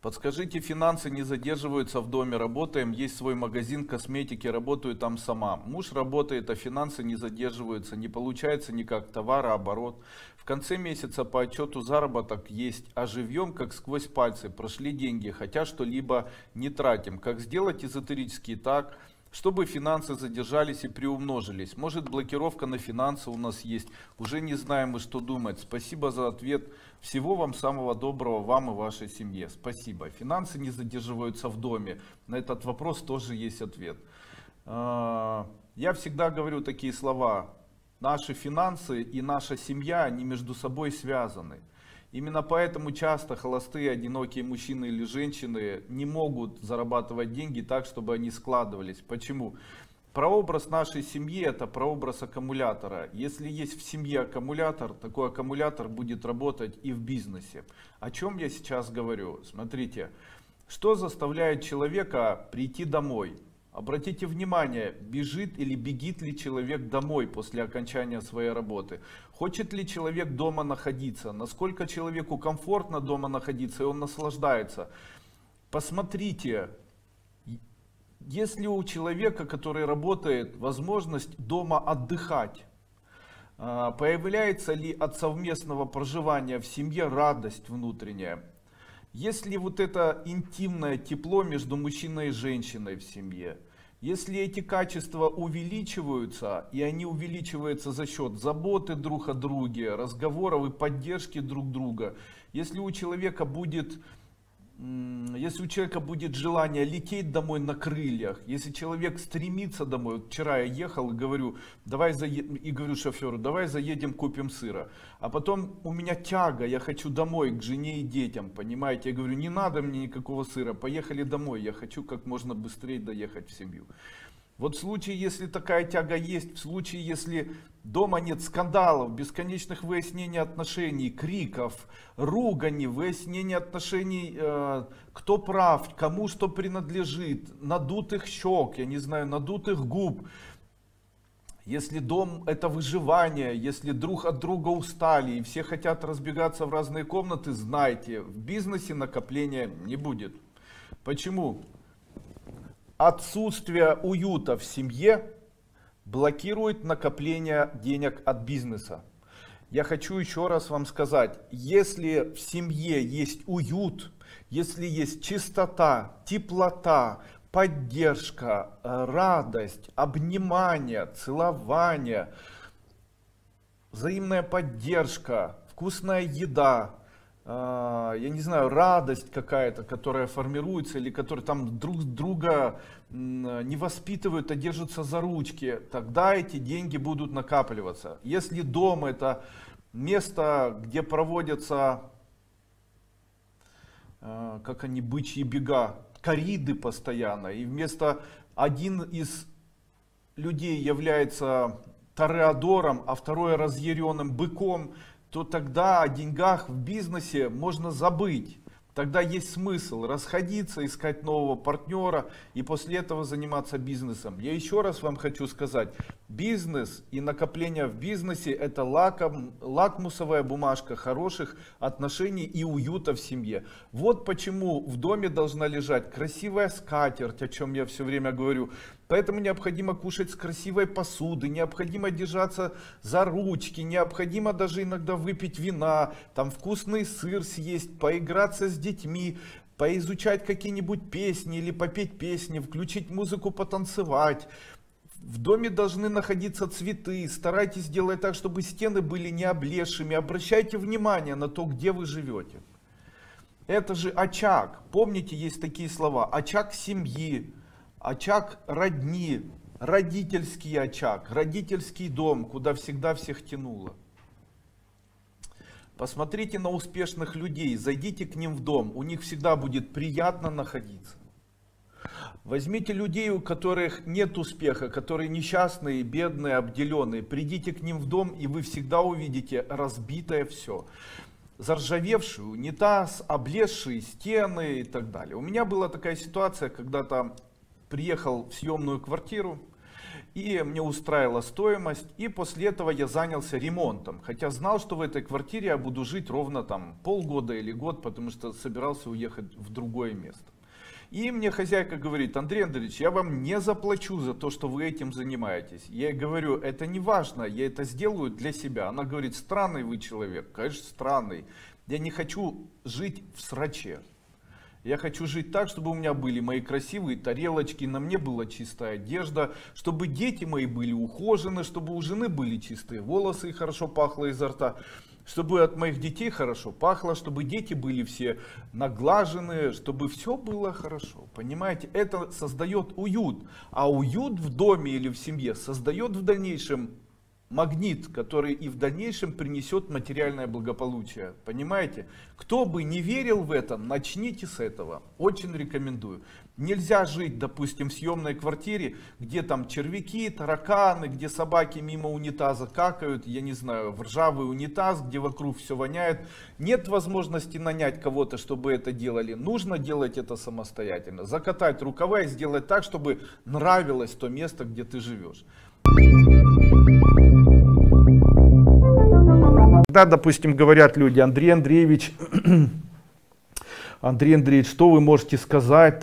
Подскажите, финансы не задерживаются в доме, работаем, есть свой магазин косметики, работаю там сама. Муж работает, а финансы не задерживаются, не получается никак, товарооборот. В конце месяца по отчету заработок есть, а живем как сквозь пальцы, прошли деньги, хотя что-либо не тратим. Как сделать эзотерически так, чтобы финансы задержались и приумножились? Может, блокировка на финансы у нас есть? Уже не знаем мы, что думать. Спасибо за ответ. Всего вам самого доброго, вам и вашей семье. Спасибо. Финансы не задерживаются в доме. На этот вопрос тоже есть ответ. Я всегда говорю такие слова. Наши финансы и наша семья, они между собой связаны. Именно поэтому часто холостые, одинокие мужчины или женщины не могут зарабатывать деньги так, чтобы они складывались. Почему? Прообраз нашей семьи — это прообраз аккумулятора. Если есть в семье аккумулятор, такой аккумулятор будет работать и в бизнесе. О чем я сейчас говорю? Смотрите, что заставляет человека прийти домой? Обратите внимание, бежит или бегит ли человек домой после окончания своей работы? Хочет ли человек дома находиться? Насколько человеку комфортно дома находиться, и он наслаждается? Посмотрите, есть ли у человека, который работает, возможность дома отдыхать? Появляется ли от совместного проживания в семье радость внутренняя? Есть ли вот это интимное тепло между мужчиной и женщиной в семье? Если эти качества увеличиваются, и они увеличиваются за счет заботы друг о друге, разговоров и поддержки друг друга, если у человека будет желание лететь домой на крыльях, если человек стремится домой, вот вчера я ехал и говорю, и говорю шоферу, давай заедем купим сыра, а потом у меня тяга, я хочу домой к жене и детям, понимаете, я говорю, не надо мне никакого сыра, поехали домой, я хочу как можно быстрее доехать в семью. Вот в случае, если такая тяга есть, в случае, если дома нет скандалов, бесконечных выяснений отношений, криков, ругани, выяснений отношений, кто прав, кому что принадлежит, надутых щек, я не знаю, надутых губ. Если дом — это выживание, если друг от друга устали и все хотят разбегаться в разные комнаты, знайте, в бизнесе накопления не будет. Почему? Отсутствие уюта в семье блокирует накопление денег от бизнеса. Я хочу еще раз вам сказать, если в семье есть уют, если есть чистота, теплота, поддержка, радость, обнимание, целование, взаимная поддержка, вкусная еда, я не знаю, радость какая-то, которая формируется, или которые там друг друга не воспитывают, а держатся за ручки, тогда эти деньги будут накапливаться. Если дом — это место, где проводятся, как они, бычьи бега, корриды постоянно, и вместо один из людей является тореадором, а второе разъяренным быком, то тогда о деньгах в бизнесе можно забыть. Тогда есть смысл расходиться, искать нового партнера и после этого заниматься бизнесом. Я еще раз вам хочу сказать, бизнес и накопление в бизнесе — это лакмусовая бумажка хороших отношений и уюта в семье. Вот почему в доме должна лежать красивая скатерть, о чем я все время говорю. Поэтому необходимо кушать с красивой посуды, необходимо держаться за ручки, необходимо даже иногда выпить вина, там вкусный сыр съесть, поиграться с детьми, поизучать какие-нибудь песни или попеть песни, включить музыку, потанцевать. В доме должны находиться цветы, старайтесь делать так, чтобы стены были не облезшими, обращайте внимание на то, где вы живете. Это же очаг, помните, есть такие слова, очаг семьи. Очаг родни, родительский очаг, родительский дом, куда всегда всех тянуло. Посмотрите на успешных людей, зайдите к ним в дом, у них всегда будет приятно находиться. Возьмите людей, у которых нет успеха, которые несчастные, бедные, обделенные, придите к ним в дом, и вы всегда увидите разбитое все. Заржавевший унитаз, облезшие стены и так далее. У меня была такая ситуация, когда-то приехал в съемную квартиру, и мне устраивала стоимость, и после этого я занялся ремонтом, хотя знал, что в этой квартире я буду жить ровно там полгода или год, потому что собирался уехать в другое место. И мне хозяйка говорит: Андрей Андреевич, я вам не заплачу за то, что вы этим занимаетесь. Я ей говорю: это не важно, я это сделаю для себя. Она говорит: странный вы человек. Конечно, странный. Я не хочу жить в сраче. Я хочу жить так, чтобы у меня были мои красивые тарелочки, на мне была чистая одежда, чтобы дети мои были ухожены, чтобы у жены были чистые волосы и хорошо пахло изо рта, чтобы от моих детей хорошо пахло, чтобы дети были все наглаженные, чтобы все было хорошо. Понимаете, это создает уют. А уют в доме или в семье создает в дальнейшем магнит, который и в дальнейшем принесет материальное благополучие. Понимаете? Кто бы не верил в это, начните с этого. Очень рекомендую. Нельзя жить, допустим, в съемной квартире, где там червяки, тараканы, где собаки мимо унитаза какают, я не знаю, в ржавый унитаз, где вокруг все воняет. Нет возможности нанять кого-то, чтобы это делали. Нужно делать это самостоятельно. Закатать рукава и сделать так, чтобы нравилось то место, где ты живешь. Когда, допустим, говорят люди: Андрей Андреевич, что вы можете сказать,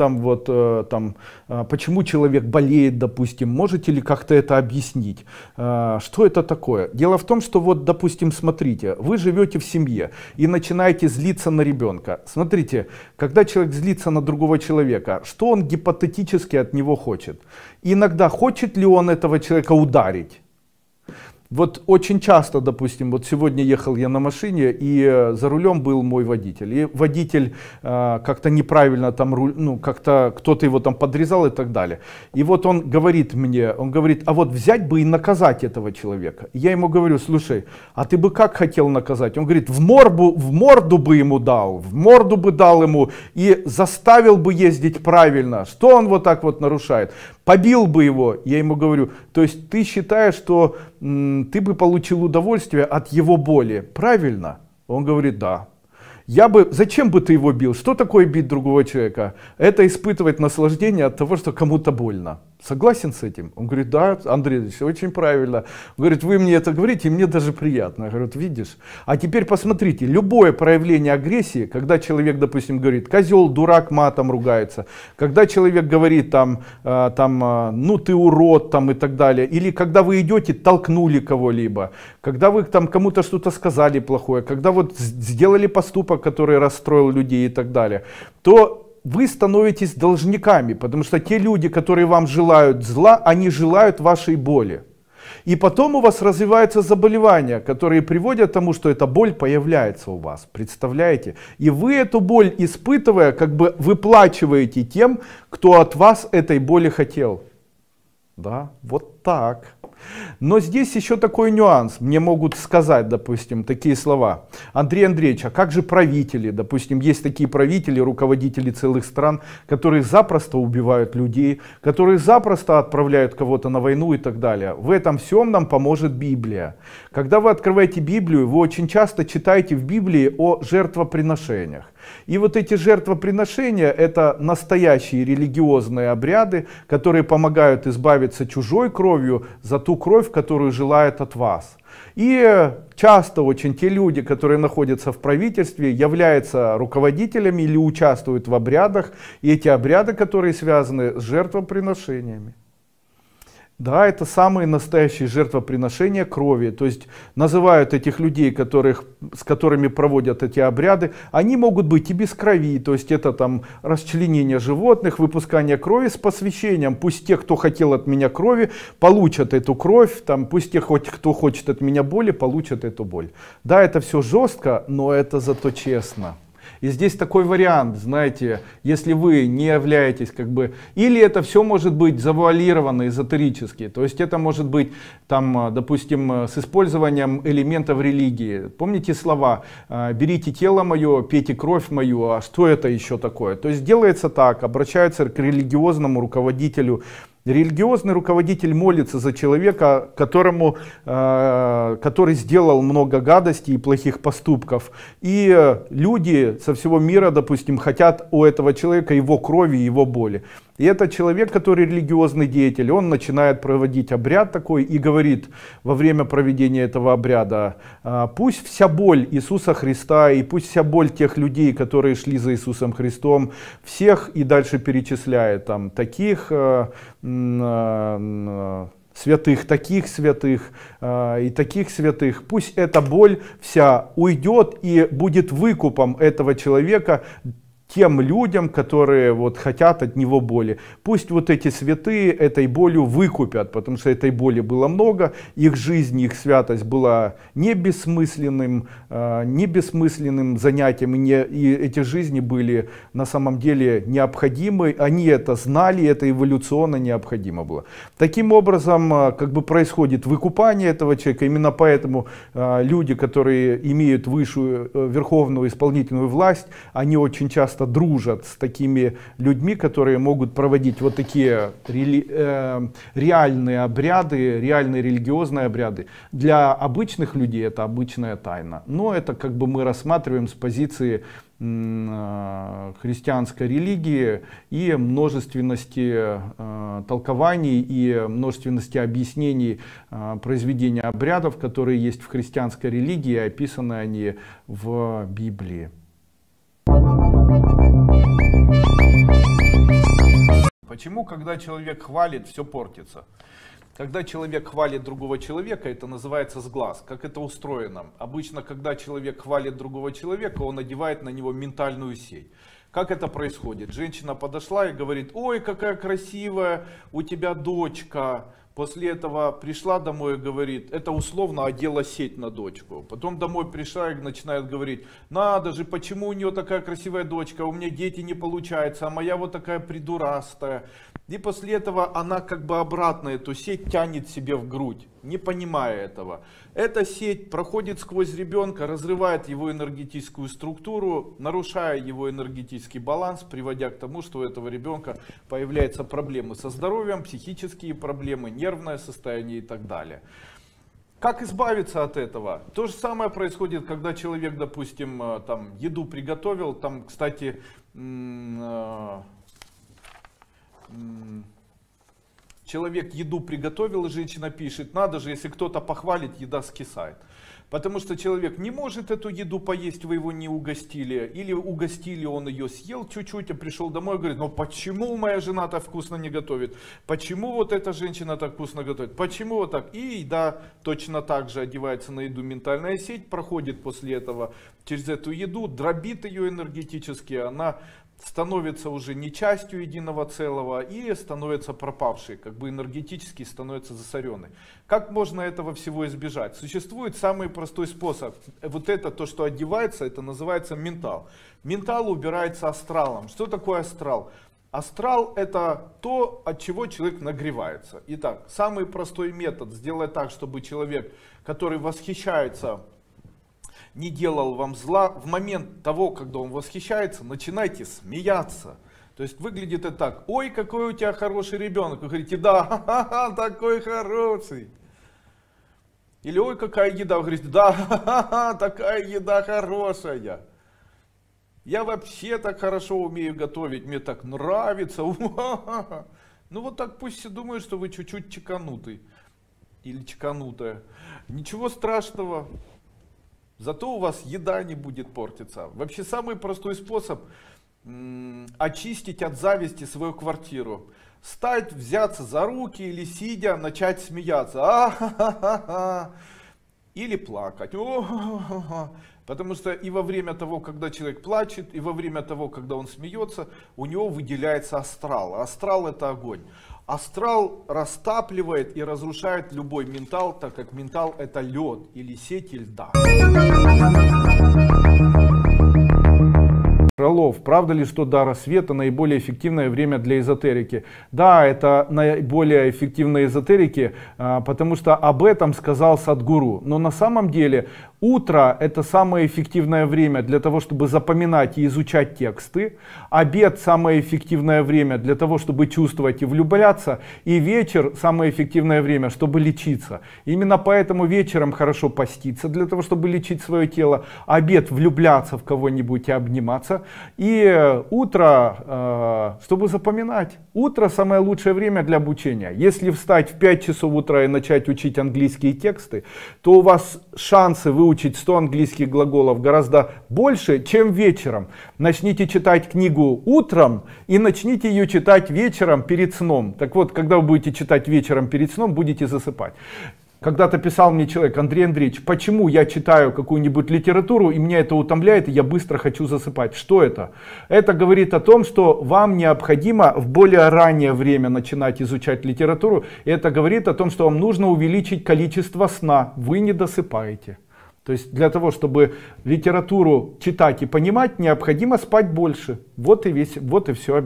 почему человек болеет, допустим, можете ли как-то это объяснить? Что это такое? Дело в том, что вот, допустим, смотрите, вы живете в семье и начинаете злиться на ребенка. Смотрите, когда человек злится на другого человека, что он гипотетически от него хочет? Иногда хочет ли он этого человека ударить? Вот очень часто, допустим, вот сегодня ехал я на машине, и за рулем был мой водитель. И водитель как-то неправильно там, как-то кто-то его там подрезал и так далее. И вот он говорит мне, а вот взять бы и наказать этого человека. Я ему говорю: слушай, а ты бы как хотел наказать? Он говорит: в морду бы ему дал, в морду бы дал ему и заставил бы ездить правильно. Что он вот так вот нарушает? Побил бы его. Я ему говорю: то есть ты считаешь, что ты бы получил удовольствие от его боли, правильно? Он говорит: да. Зачем бы ты его бил? Что такое бить другого человека? Это испытывать наслаждение от того, что кому-то больно. Согласен с этим? Он говорит: да, Андрей Ильич, очень правильно. Он говорит: вы мне это говорите, и мне даже приятно. Я говорю: видишь? А теперь посмотрите, любое проявление агрессии, когда человек, допустим, говорит: козел, дурак, матом ругается, когда человек говорит ну ты урод, там и так далее, или когда вы идете, толкнули кого-либо, когда вы там кому-то что-то сказали плохое, когда вот сделали поступок, который расстроил людей и так далее, то вы становитесь должниками, потому что те люди, которые вам желают зла, они желают вашей боли. И потом у вас развиваются заболевания, которые приводят к тому, что эта боль появляется у вас. Представляете? И вы эту боль, испытывая, как бы выплачиваете тем, кто от вас этой боли хотел. Да, вот так. Но здесь еще такой нюанс. Мне могут сказать, допустим, такие слова. Андрей Андреевич, а как же правители? Допустим, есть такие правители, руководители целых стран, которые запросто убивают людей, которые запросто отправляют кого-то на войну и так далее. В этом всем нам поможет Библия. Когда вы открываете Библию, вы очень часто читаете в Библии о жертвоприношениях. И вот эти жертвоприношения — это настоящие религиозные обряды, которые помогают избавиться чужой кровью за ту кровь, которую желает от вас. И часто очень те люди, которые находятся в правительстве, являются руководителями или участвуют в обрядах, и эти обряды, которые связаны с жертвоприношениями. Да, это самые настоящие жертвоприношения крови. То есть называют этих людей, с которыми проводят эти обряды, они могут быть и без крови. То есть это там расчленение животных, выпускание крови с посвящением. Пусть те, кто хотел от меня крови, получат эту кровь. Там, пусть те, кто хочет от меня боли, получат эту боль. Да, это все жестко, но это зато честно. И здесь такой вариант, знаете, если вы не являетесь или это все может быть завуалировано эзотерически, то есть это может быть там, допустим, с использованием элементов религии. Помните слова «берите тело мое, пейте кровь мою», а что это еще такое? То есть делается так, обращаются к религиозному руководителю. Религиозный руководитель молится за человека, который сделал много гадостей и плохих поступков. И люди со всего мира, допустим, хотят у этого человека его крови, его боли. И этот человек, который религиозный деятель, он начинает проводить обряд такой и говорит во время проведения этого обряда: пусть вся боль Иисуса Христа и пусть вся боль тех людей, которые шли за Иисусом Христом, всех, и дальше перечисляет там таких святых, таких святых и таких святых, пусть эта боль вся уйдет и будет выкупом этого человека тем людям, которые вот хотят от него боли. Пусть вот эти святые этой болью выкупят, потому что этой боли было много, их жизнь, их святость была не бессмысленным занятием, и эти жизни были на самом деле необходимы, они это знали, это эволюционно необходимо было. Таким образом, происходит выкупание этого человека, именно поэтому люди, которые имеют высшую верховную исполнительную власть, они очень часто дружат с такими людьми, которые могут проводить вот такие реальные обряды, реальные религиозные обряды. Для обычных людей это обычная тайна, но это мы рассматриваем с позиции христианской религии и множественности толкований и множественности объяснений произведения обрядов, которые есть в христианской религии, и описаны они в Библии. Почему, когда человек хвалит, все портится? Когда человек хвалит другого человека, это называется сглаз. Как это устроено? Обычно, когда человек хвалит другого человека, он одевает на него ментальную сеть. Как это происходит? Женщина подошла и говорит: ой, какая красивая у тебя дочка. После этого пришла домой и говорит, это условно одела сеть на дочку. Потом домой пришла и начинает говорить: надо же, почему у нее такая красивая дочка, у меня дети не получаются, а моя вот такая придурастая. И после этого она обратно эту сеть тянет себе в грудь, не понимая этого. Эта сеть проходит сквозь ребенка, разрывает его энергетическую структуру, нарушая его энергетический баланс, приводя к тому, что у этого ребенка появляются проблемы со здоровьем, психические проблемы, нервное состояние и так далее. Как избавиться от этого? То же самое происходит, когда человек, допустим, еду приготовил, кстати, человек еду приготовил, и женщина пишет: надо же, если кто-то похвалит, еда скисает. Потому что человек не может эту еду поесть, вы его не угостили. Или угостили, он ее съел чуть-чуть, а пришел домой и говорит: ну почему моя жена так вкусно не готовит? Почему вот эта женщина так вкусно готовит? Почему вот так? И еда точно так же одевается на еду ментальная сеть, проходит после этого через эту еду, дробит ее энергетически, она становится уже не частью единого целого и становится пропавшей, энергетически становится засоренной. Как можно этого всего избежать? Существует самый простой способ. Вот это, то, что одевается, это называется ментал. Ментал убирается астралом. Что такое астрал? Астрал — это то, от чего человек нагревается. Итак, самый простой метод — сделать так, чтобы человек, который восхищается, не делал вам зла. В момент того, когда он восхищается, начинайте смеяться. То есть выглядит это так: ой, какой у тебя хороший ребенок. Вы говорите: да, ха-ха-ха, такой хороший. Или ой, какая еда. Вы говорите: да, ха-ха-ха, такая еда хорошая. Я вообще так хорошо умею готовить, мне так нравится. Ну вот так пусть все думают, что вы чуть-чуть чеканутый или чеканутая. Ничего страшного, зато у вас еда не будет портиться. Вообще самый простой способ очистить от зависти свою квартиру. Встать, взяться за руки или сидя начать смеяться. Или плакать. Потому что и во время того, когда человек плачет, и во время того, когда он смеется, у него выделяется астрал. Астрал — это огонь. Астрал растапливает и разрушает любой ментал, так как ментал — это лед или сети льда. Фролов, правда ли, что до рассвета наиболее эффективное время для эзотерики? Да, это наиболее эффективные эзотерики, потому что об этом сказал Садгуру. Но на самом деле утро — это самое эффективное время для того, чтобы запоминать и изучать тексты. Обед — самое эффективное время для того, чтобы чувствовать и влюбляться. И вечер — самое эффективное время, чтобы лечиться. Именно поэтому вечером хорошо поститься, для того, чтобы лечить свое тело. Обед — влюбляться в кого-нибудь и обниматься. И утро, чтобы запоминать. Утро — самое лучшее время для обучения. Если встать в 5 часов утра и начать учить английские тексты, то у вас шансы выучить 100 английских глаголов гораздо больше, чем вечером. Начните читать книгу утром и начните ее читать вечером перед сном. Так вот, когда вы будете читать вечером перед сном, будете засыпать. Когда-то писал мне человек: Андрей Андреевич, почему я читаю какую-нибудь литературу и меня это утомляет, и я быстро хочу засыпать? Что это? Это говорит о том, что вам необходимо в более раннее время начинать изучать литературу. И это говорит о том, что вам нужно увеличить количество сна. Вы не досыпаете. То есть для того, чтобы литературу читать и понимать, необходимо спать больше. Вот и все.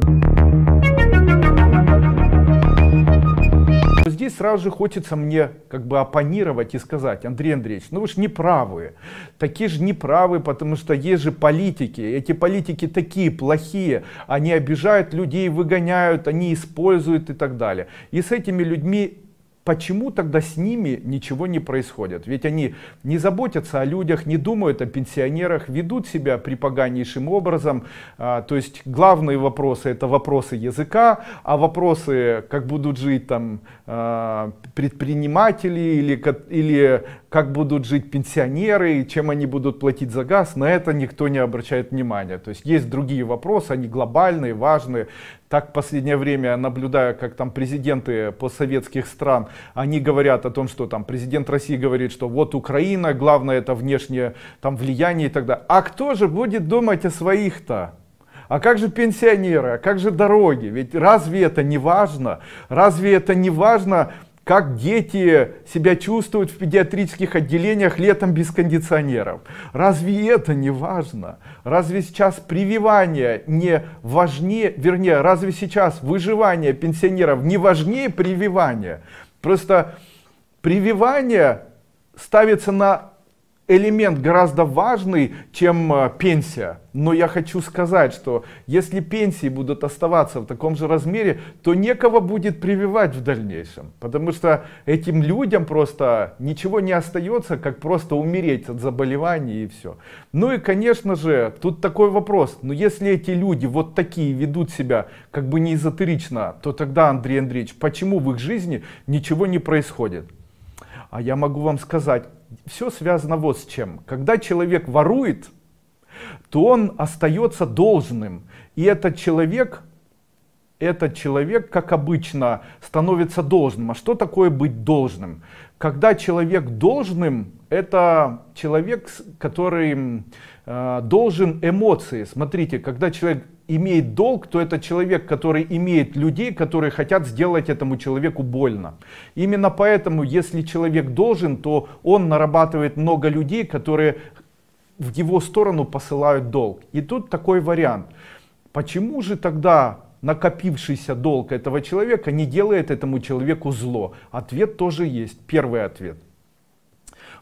Здесь сразу же хочется мне как бы оппонировать и сказать: Андрей Андреевич, ну вы же не правы. Такие же не правы, потому что есть же политики. Эти политики такие плохие. Они обижают людей, выгоняют, они используют и так далее. И с этими людьми, почему тогда с ними ничего не происходит? Ведь они не заботятся о людях, не думают о пенсионерах, ведут себя припоганнейшим образом. То есть главные вопросы — это вопросы языка, а вопросы, как будут жить там предприниматели или как будут жить пенсионеры, чем они будут платить за газ, на это никто не обращает внимания. То есть есть другие вопросы, они глобальные, важные. Так в последнее время я наблюдаю, как там президенты постсоветских стран, они говорят о том, что там президент России говорит, что вот Украина, главное это внешнее там влияние и так далее. А кто же будет думать о своих-то? А как же пенсионеры, а как же дороги? Ведь разве это не важно? Разве это не важно, как дети себя чувствуют в педиатрических отделениях летом без кондиционеров? Разве это не важно? Разве сейчас прививание не важнее, вернее, разве сейчас выживание пенсионеров не важнее прививания? Просто прививание ставится на элемент гораздо важный, чем пенсия. Но я хочу сказать, что если пенсии будут оставаться в таком же размере, то некого будет прививать в дальнейшем. Потому что этим людям просто ничего не остается, как просто умереть от заболеваний и все. Ну и конечно же, тут такой вопрос. Но если эти люди вот такие ведут себя как бы не эзотерично, то тогда, Андрей Андреевич, почему в их жизни ничего не происходит? А я могу вам сказать, все связано вот с чем. Когда человек ворует, то он остается должным. И этот человек, как обычно, становится должным. А что такое быть должным? Когда человек должным, это человек, который должен эмоции. Смотрите, когда человек имеет долг, то это человек, который имеет людей, которые хотят сделать этому человеку больно. Именно поэтому, если человек должен, то он нарабатывает много людей, которые в его сторону посылают долг. И тут такой вариант. Почему же тогда накопившийся долг этого человека не делает этому человеку зло? Ответ тоже есть. Первый ответ.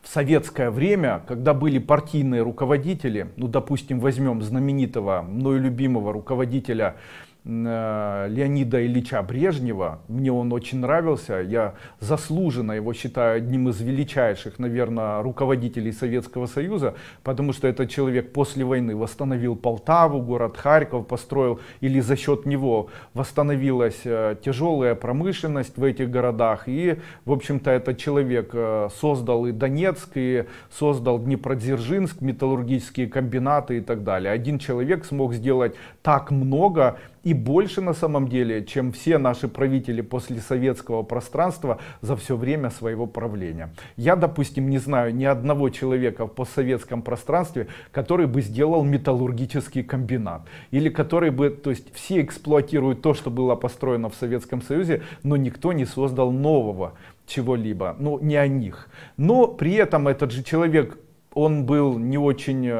В советское время, когда были партийные руководители, ну, допустим, возьмем знаменитого, мною любимого руководителя Леонида Ильича Брежнева, мне он очень нравился, я заслуженно его считаю одним из величайших, наверное, руководителей Советского Союза, потому что этот человек после войны восстановил Полтаву, город Харьков построил, или за счет него восстановилась тяжелая промышленность в этих городах, и, в общем-то, этот человек создал и Донецк, и создал Днепродзержинск, металлургические комбинаты и так далее. Один человек смог сделать так много, и больше на самом деле, чем все наши правители после советского пространства за все время своего правления. Я, допустим, не знаю ни одного человека в постсоветском пространстве, который бы сделал металлургический комбинат. Или который бы, то есть все эксплуатируют то, что было построено в Советском Союзе, но никто не создал нового чего-либо, ну не о них. Но при этом этот же человек, он был не очень...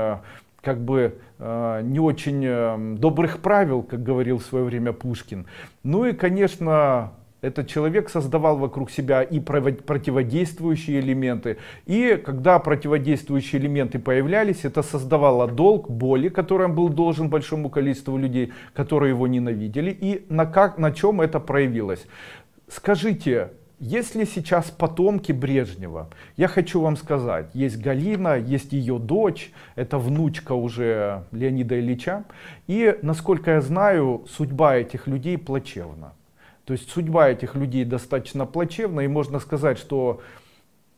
не очень добрых правил, как говорил в свое время Пушкин. Ну и, конечно, этот человек создавал вокруг себя и противодействующие элементы. И когда противодействующие элементы появлялись, это создавало долг боли, который он был должен большому количеству людей, которые его ненавидели. И на чем это проявилось? Скажите, если сейчас потомки Брежнева, я хочу вам сказать, есть Галина, есть ее дочь, это внучка уже Леонида Ильича, и, насколько я знаю, судьба этих людей плачевна. То есть судьба этих людей достаточно плачевна, и можно сказать, что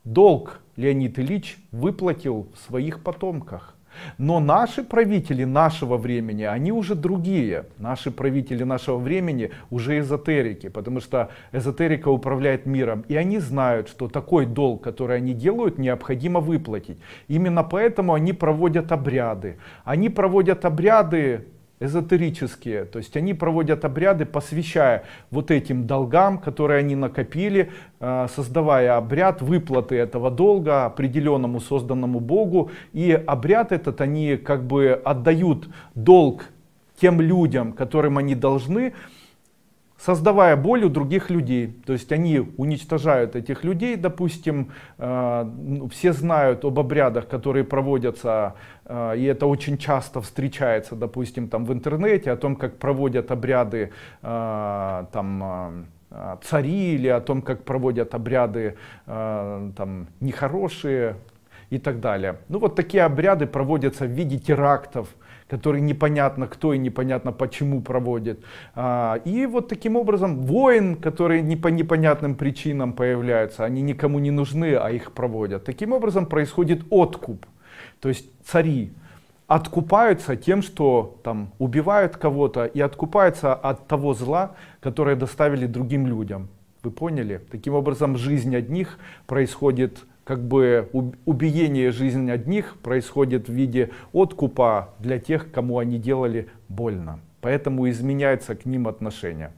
долг Леонид Ильич выплатил в своих потомках. Но наши правители нашего времени, они уже другие. Наши правители нашего времени уже эзотерики, потому что эзотерика управляет миром. И они знают, что такой долг, который они делают, необходимо выплатить. Именно поэтому они проводят обряды. Они проводят обряды эзотерические, то есть они проводят обряды, посвящая вот этим долгам, которые они накопили, создавая обряд выплаты этого долга определенному созданному Богу. И обряд этот они как бы отдают долг тем людям, которым они должны, создавая боль у других людей. То есть они уничтожают этих людей, допустим, все знают об обрядах, которые проводятся, и это очень часто встречается, допустим, там в интернете, о том, как проводят обряды там цари, или о том, как проводят обряды там нехорошие и так далее. Ну вот такие обряды проводятся в виде терактов, которые непонятно кто и непонятно почему проводит. И вот таким образом войн, которые не по непонятным причинам появляются, они никому не нужны, а их проводят. Таким образом происходит откуп. То есть цари откупаются тем, что там убивают кого-то, и откупаются от того зла, которое доставили другим людям. Вы поняли? Таким образом жизнь одних происходит, как бы убиение жизни одних происходит в виде откупа для тех, кому они делали больно. Поэтому изменяется к ним отношение.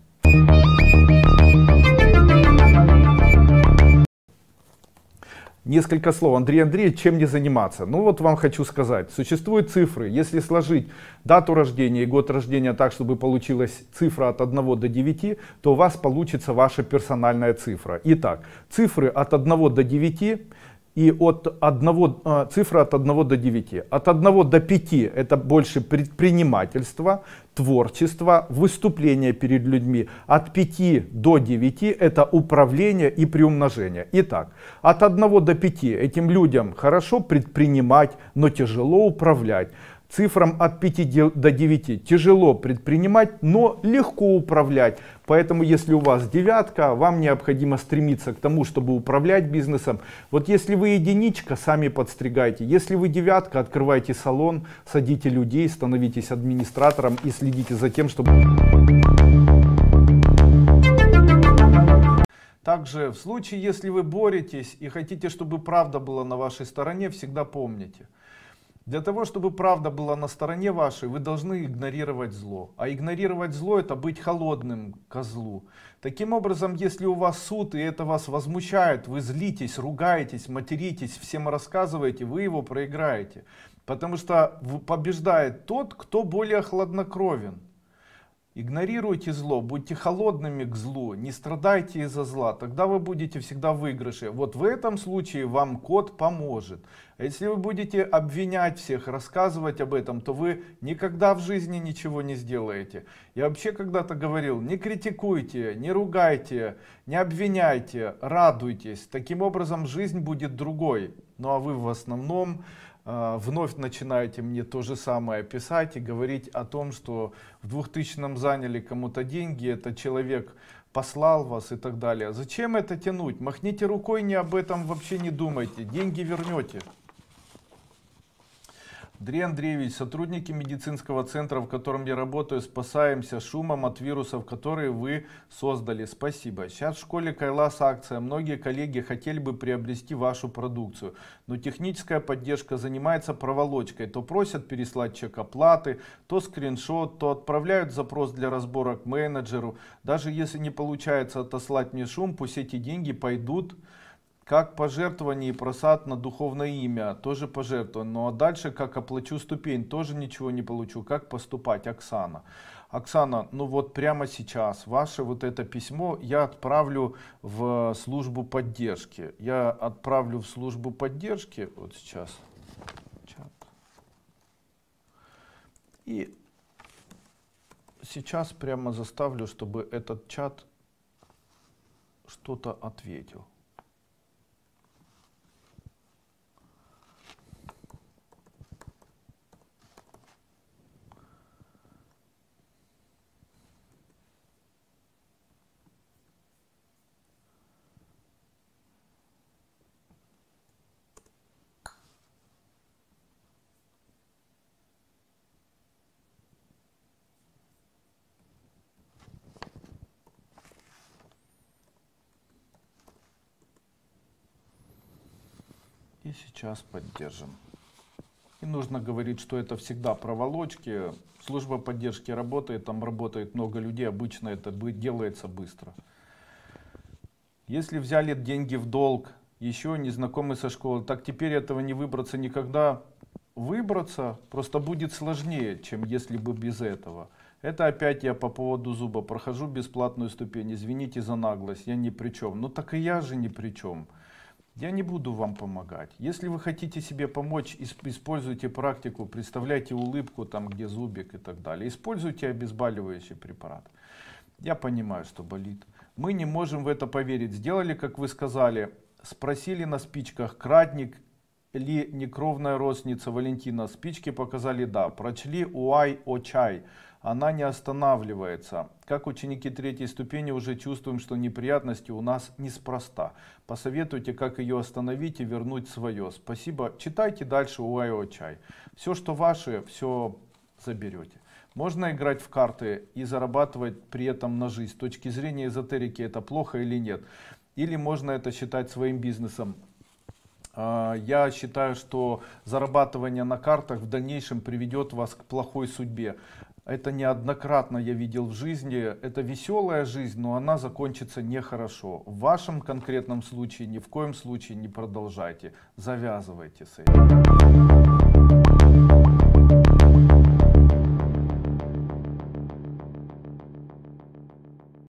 Несколько слов. Андрей Андреевич, чем не заниматься? Ну вот вам хочу сказать. Существуют цифры. Если сложить дату рождения и год рождения так, чтобы получилась цифра от 1 до 9, то у вас получится ваша персональная цифра. Итак, цифры от 1 до 9 и цифра от 1 до 9. От 1 до 5 это больше предпринимательство, творчество, выступление перед людьми. От 5 до 9 это управление и приумножение. Итак, от 1 до 5 этим людям хорошо предпринимать, но тяжело управлять. Цифрам от 5 до 9 тяжело предпринимать, но легко управлять. Поэтому если у вас девятка, вам необходимо стремиться к тому, чтобы управлять бизнесом. Вот если вы единичка, сами подстригайте. Если вы девятка, открывайте салон, садите людей, становитесь администратором и следите за тем, чтобы... Также в случае, если вы боретесь и хотите, чтобы правда была на вашей стороне, всегда помните. Для того, чтобы правда была на стороне вашей, вы должны игнорировать зло. А игнорировать зло — это быть холодным ко злу. Таким образом, если у вас суд и это вас возмущает, вы злитесь, ругаетесь, материтесь, всем рассказываете, вы его проиграете. Потому что побеждает тот, кто более хладнокровен. Игнорируйте зло, будьте холодными к злу, не страдайте из-за зла, тогда вы будете всегда в выигрыше. Вот в этом случае вам код поможет. А если вы будете обвинять всех, рассказывать об этом, то вы никогда в жизни ничего не сделаете. Я вообще когда-то говорил, не критикуйте, не ругайте, не обвиняйте, радуйтесь. Таким образом жизнь будет другой. Ну а вы в основном вновь начинаете мне то же самое писать и говорить о том, что в 2000-м заняли кому-то деньги, этот человек послал вас и так далее. Зачем это тянуть? Махните рукой, не об этом вообще не думайте, деньги вернете. Андрей Андреевич, сотрудники медицинского центра, в котором я работаю, спасаемся шумом от вирусов, которые вы создали. Спасибо. Сейчас в школе Кайлас акция. Многие коллеги хотели бы приобрести вашу продукцию, но техническая поддержка занимается проволочкой. То просят переслать чек оплаты, то скриншот, то отправляют запрос для разбора к менеджеру. Даже если не получается отослать мне шум, пусть эти деньги пойдут как пожертвование и просад на духовное имя, тоже пожертвование. Ну а дальше, как оплачу ступень, тоже ничего не получу. Как поступать, Оксана? Оксана, ну вот прямо сейчас ваше вот это письмо я отправлю в службу поддержки. Я отправлю в службу поддержки, вот сейчас, чат. И сейчас прямо заставлю, чтобы этот чат что-то ответил. И сейчас поддержим. И нужно говорить, что это всегда проволочки. Служба поддержки работает, там работает много людей, обычно это делается быстро. Если взяли деньги в долг, еще незнакомый со школы, так теперь этого не выбраться никогда. Выбраться просто будет сложнее, чем если бы без этого. Это опять я по поводу зуба. Прохожу бесплатную ступень, извините за наглость, я ни при чем. Ну так и я же ни при чем. Я не буду вам помогать. Если вы хотите себе помочь, используйте практику, представляйте улыбку там, где зубик и так далее. Используйте обезболивающий препарат. Я понимаю, что болит. Мы не можем в это поверить. Сделали, как вы сказали, спросили на спичках, крадник ли некровная родственница Валентина. Спички показали да. Прочли уай о чай. Она не останавливается. Как ученики третьей ступени уже чувствуем, что неприятности у нас неспроста. Посоветуйте, как ее остановить и вернуть свое. Спасибо. Читайте дальше уай о чай. Все, что ваше, все заберете. Можно играть в карты и зарабатывать при этом на жизнь. С точки зрения эзотерики это плохо или нет? Или можно это считать своим бизнесом? Я считаю, что зарабатывание на картах в дальнейшем приведет вас к плохой судьбе. Это неоднократно я видел в жизни. Это веселая жизнь, но она закончится нехорошо. В вашем конкретном случае ни в коем случае не продолжайте. Завязывайте с этим.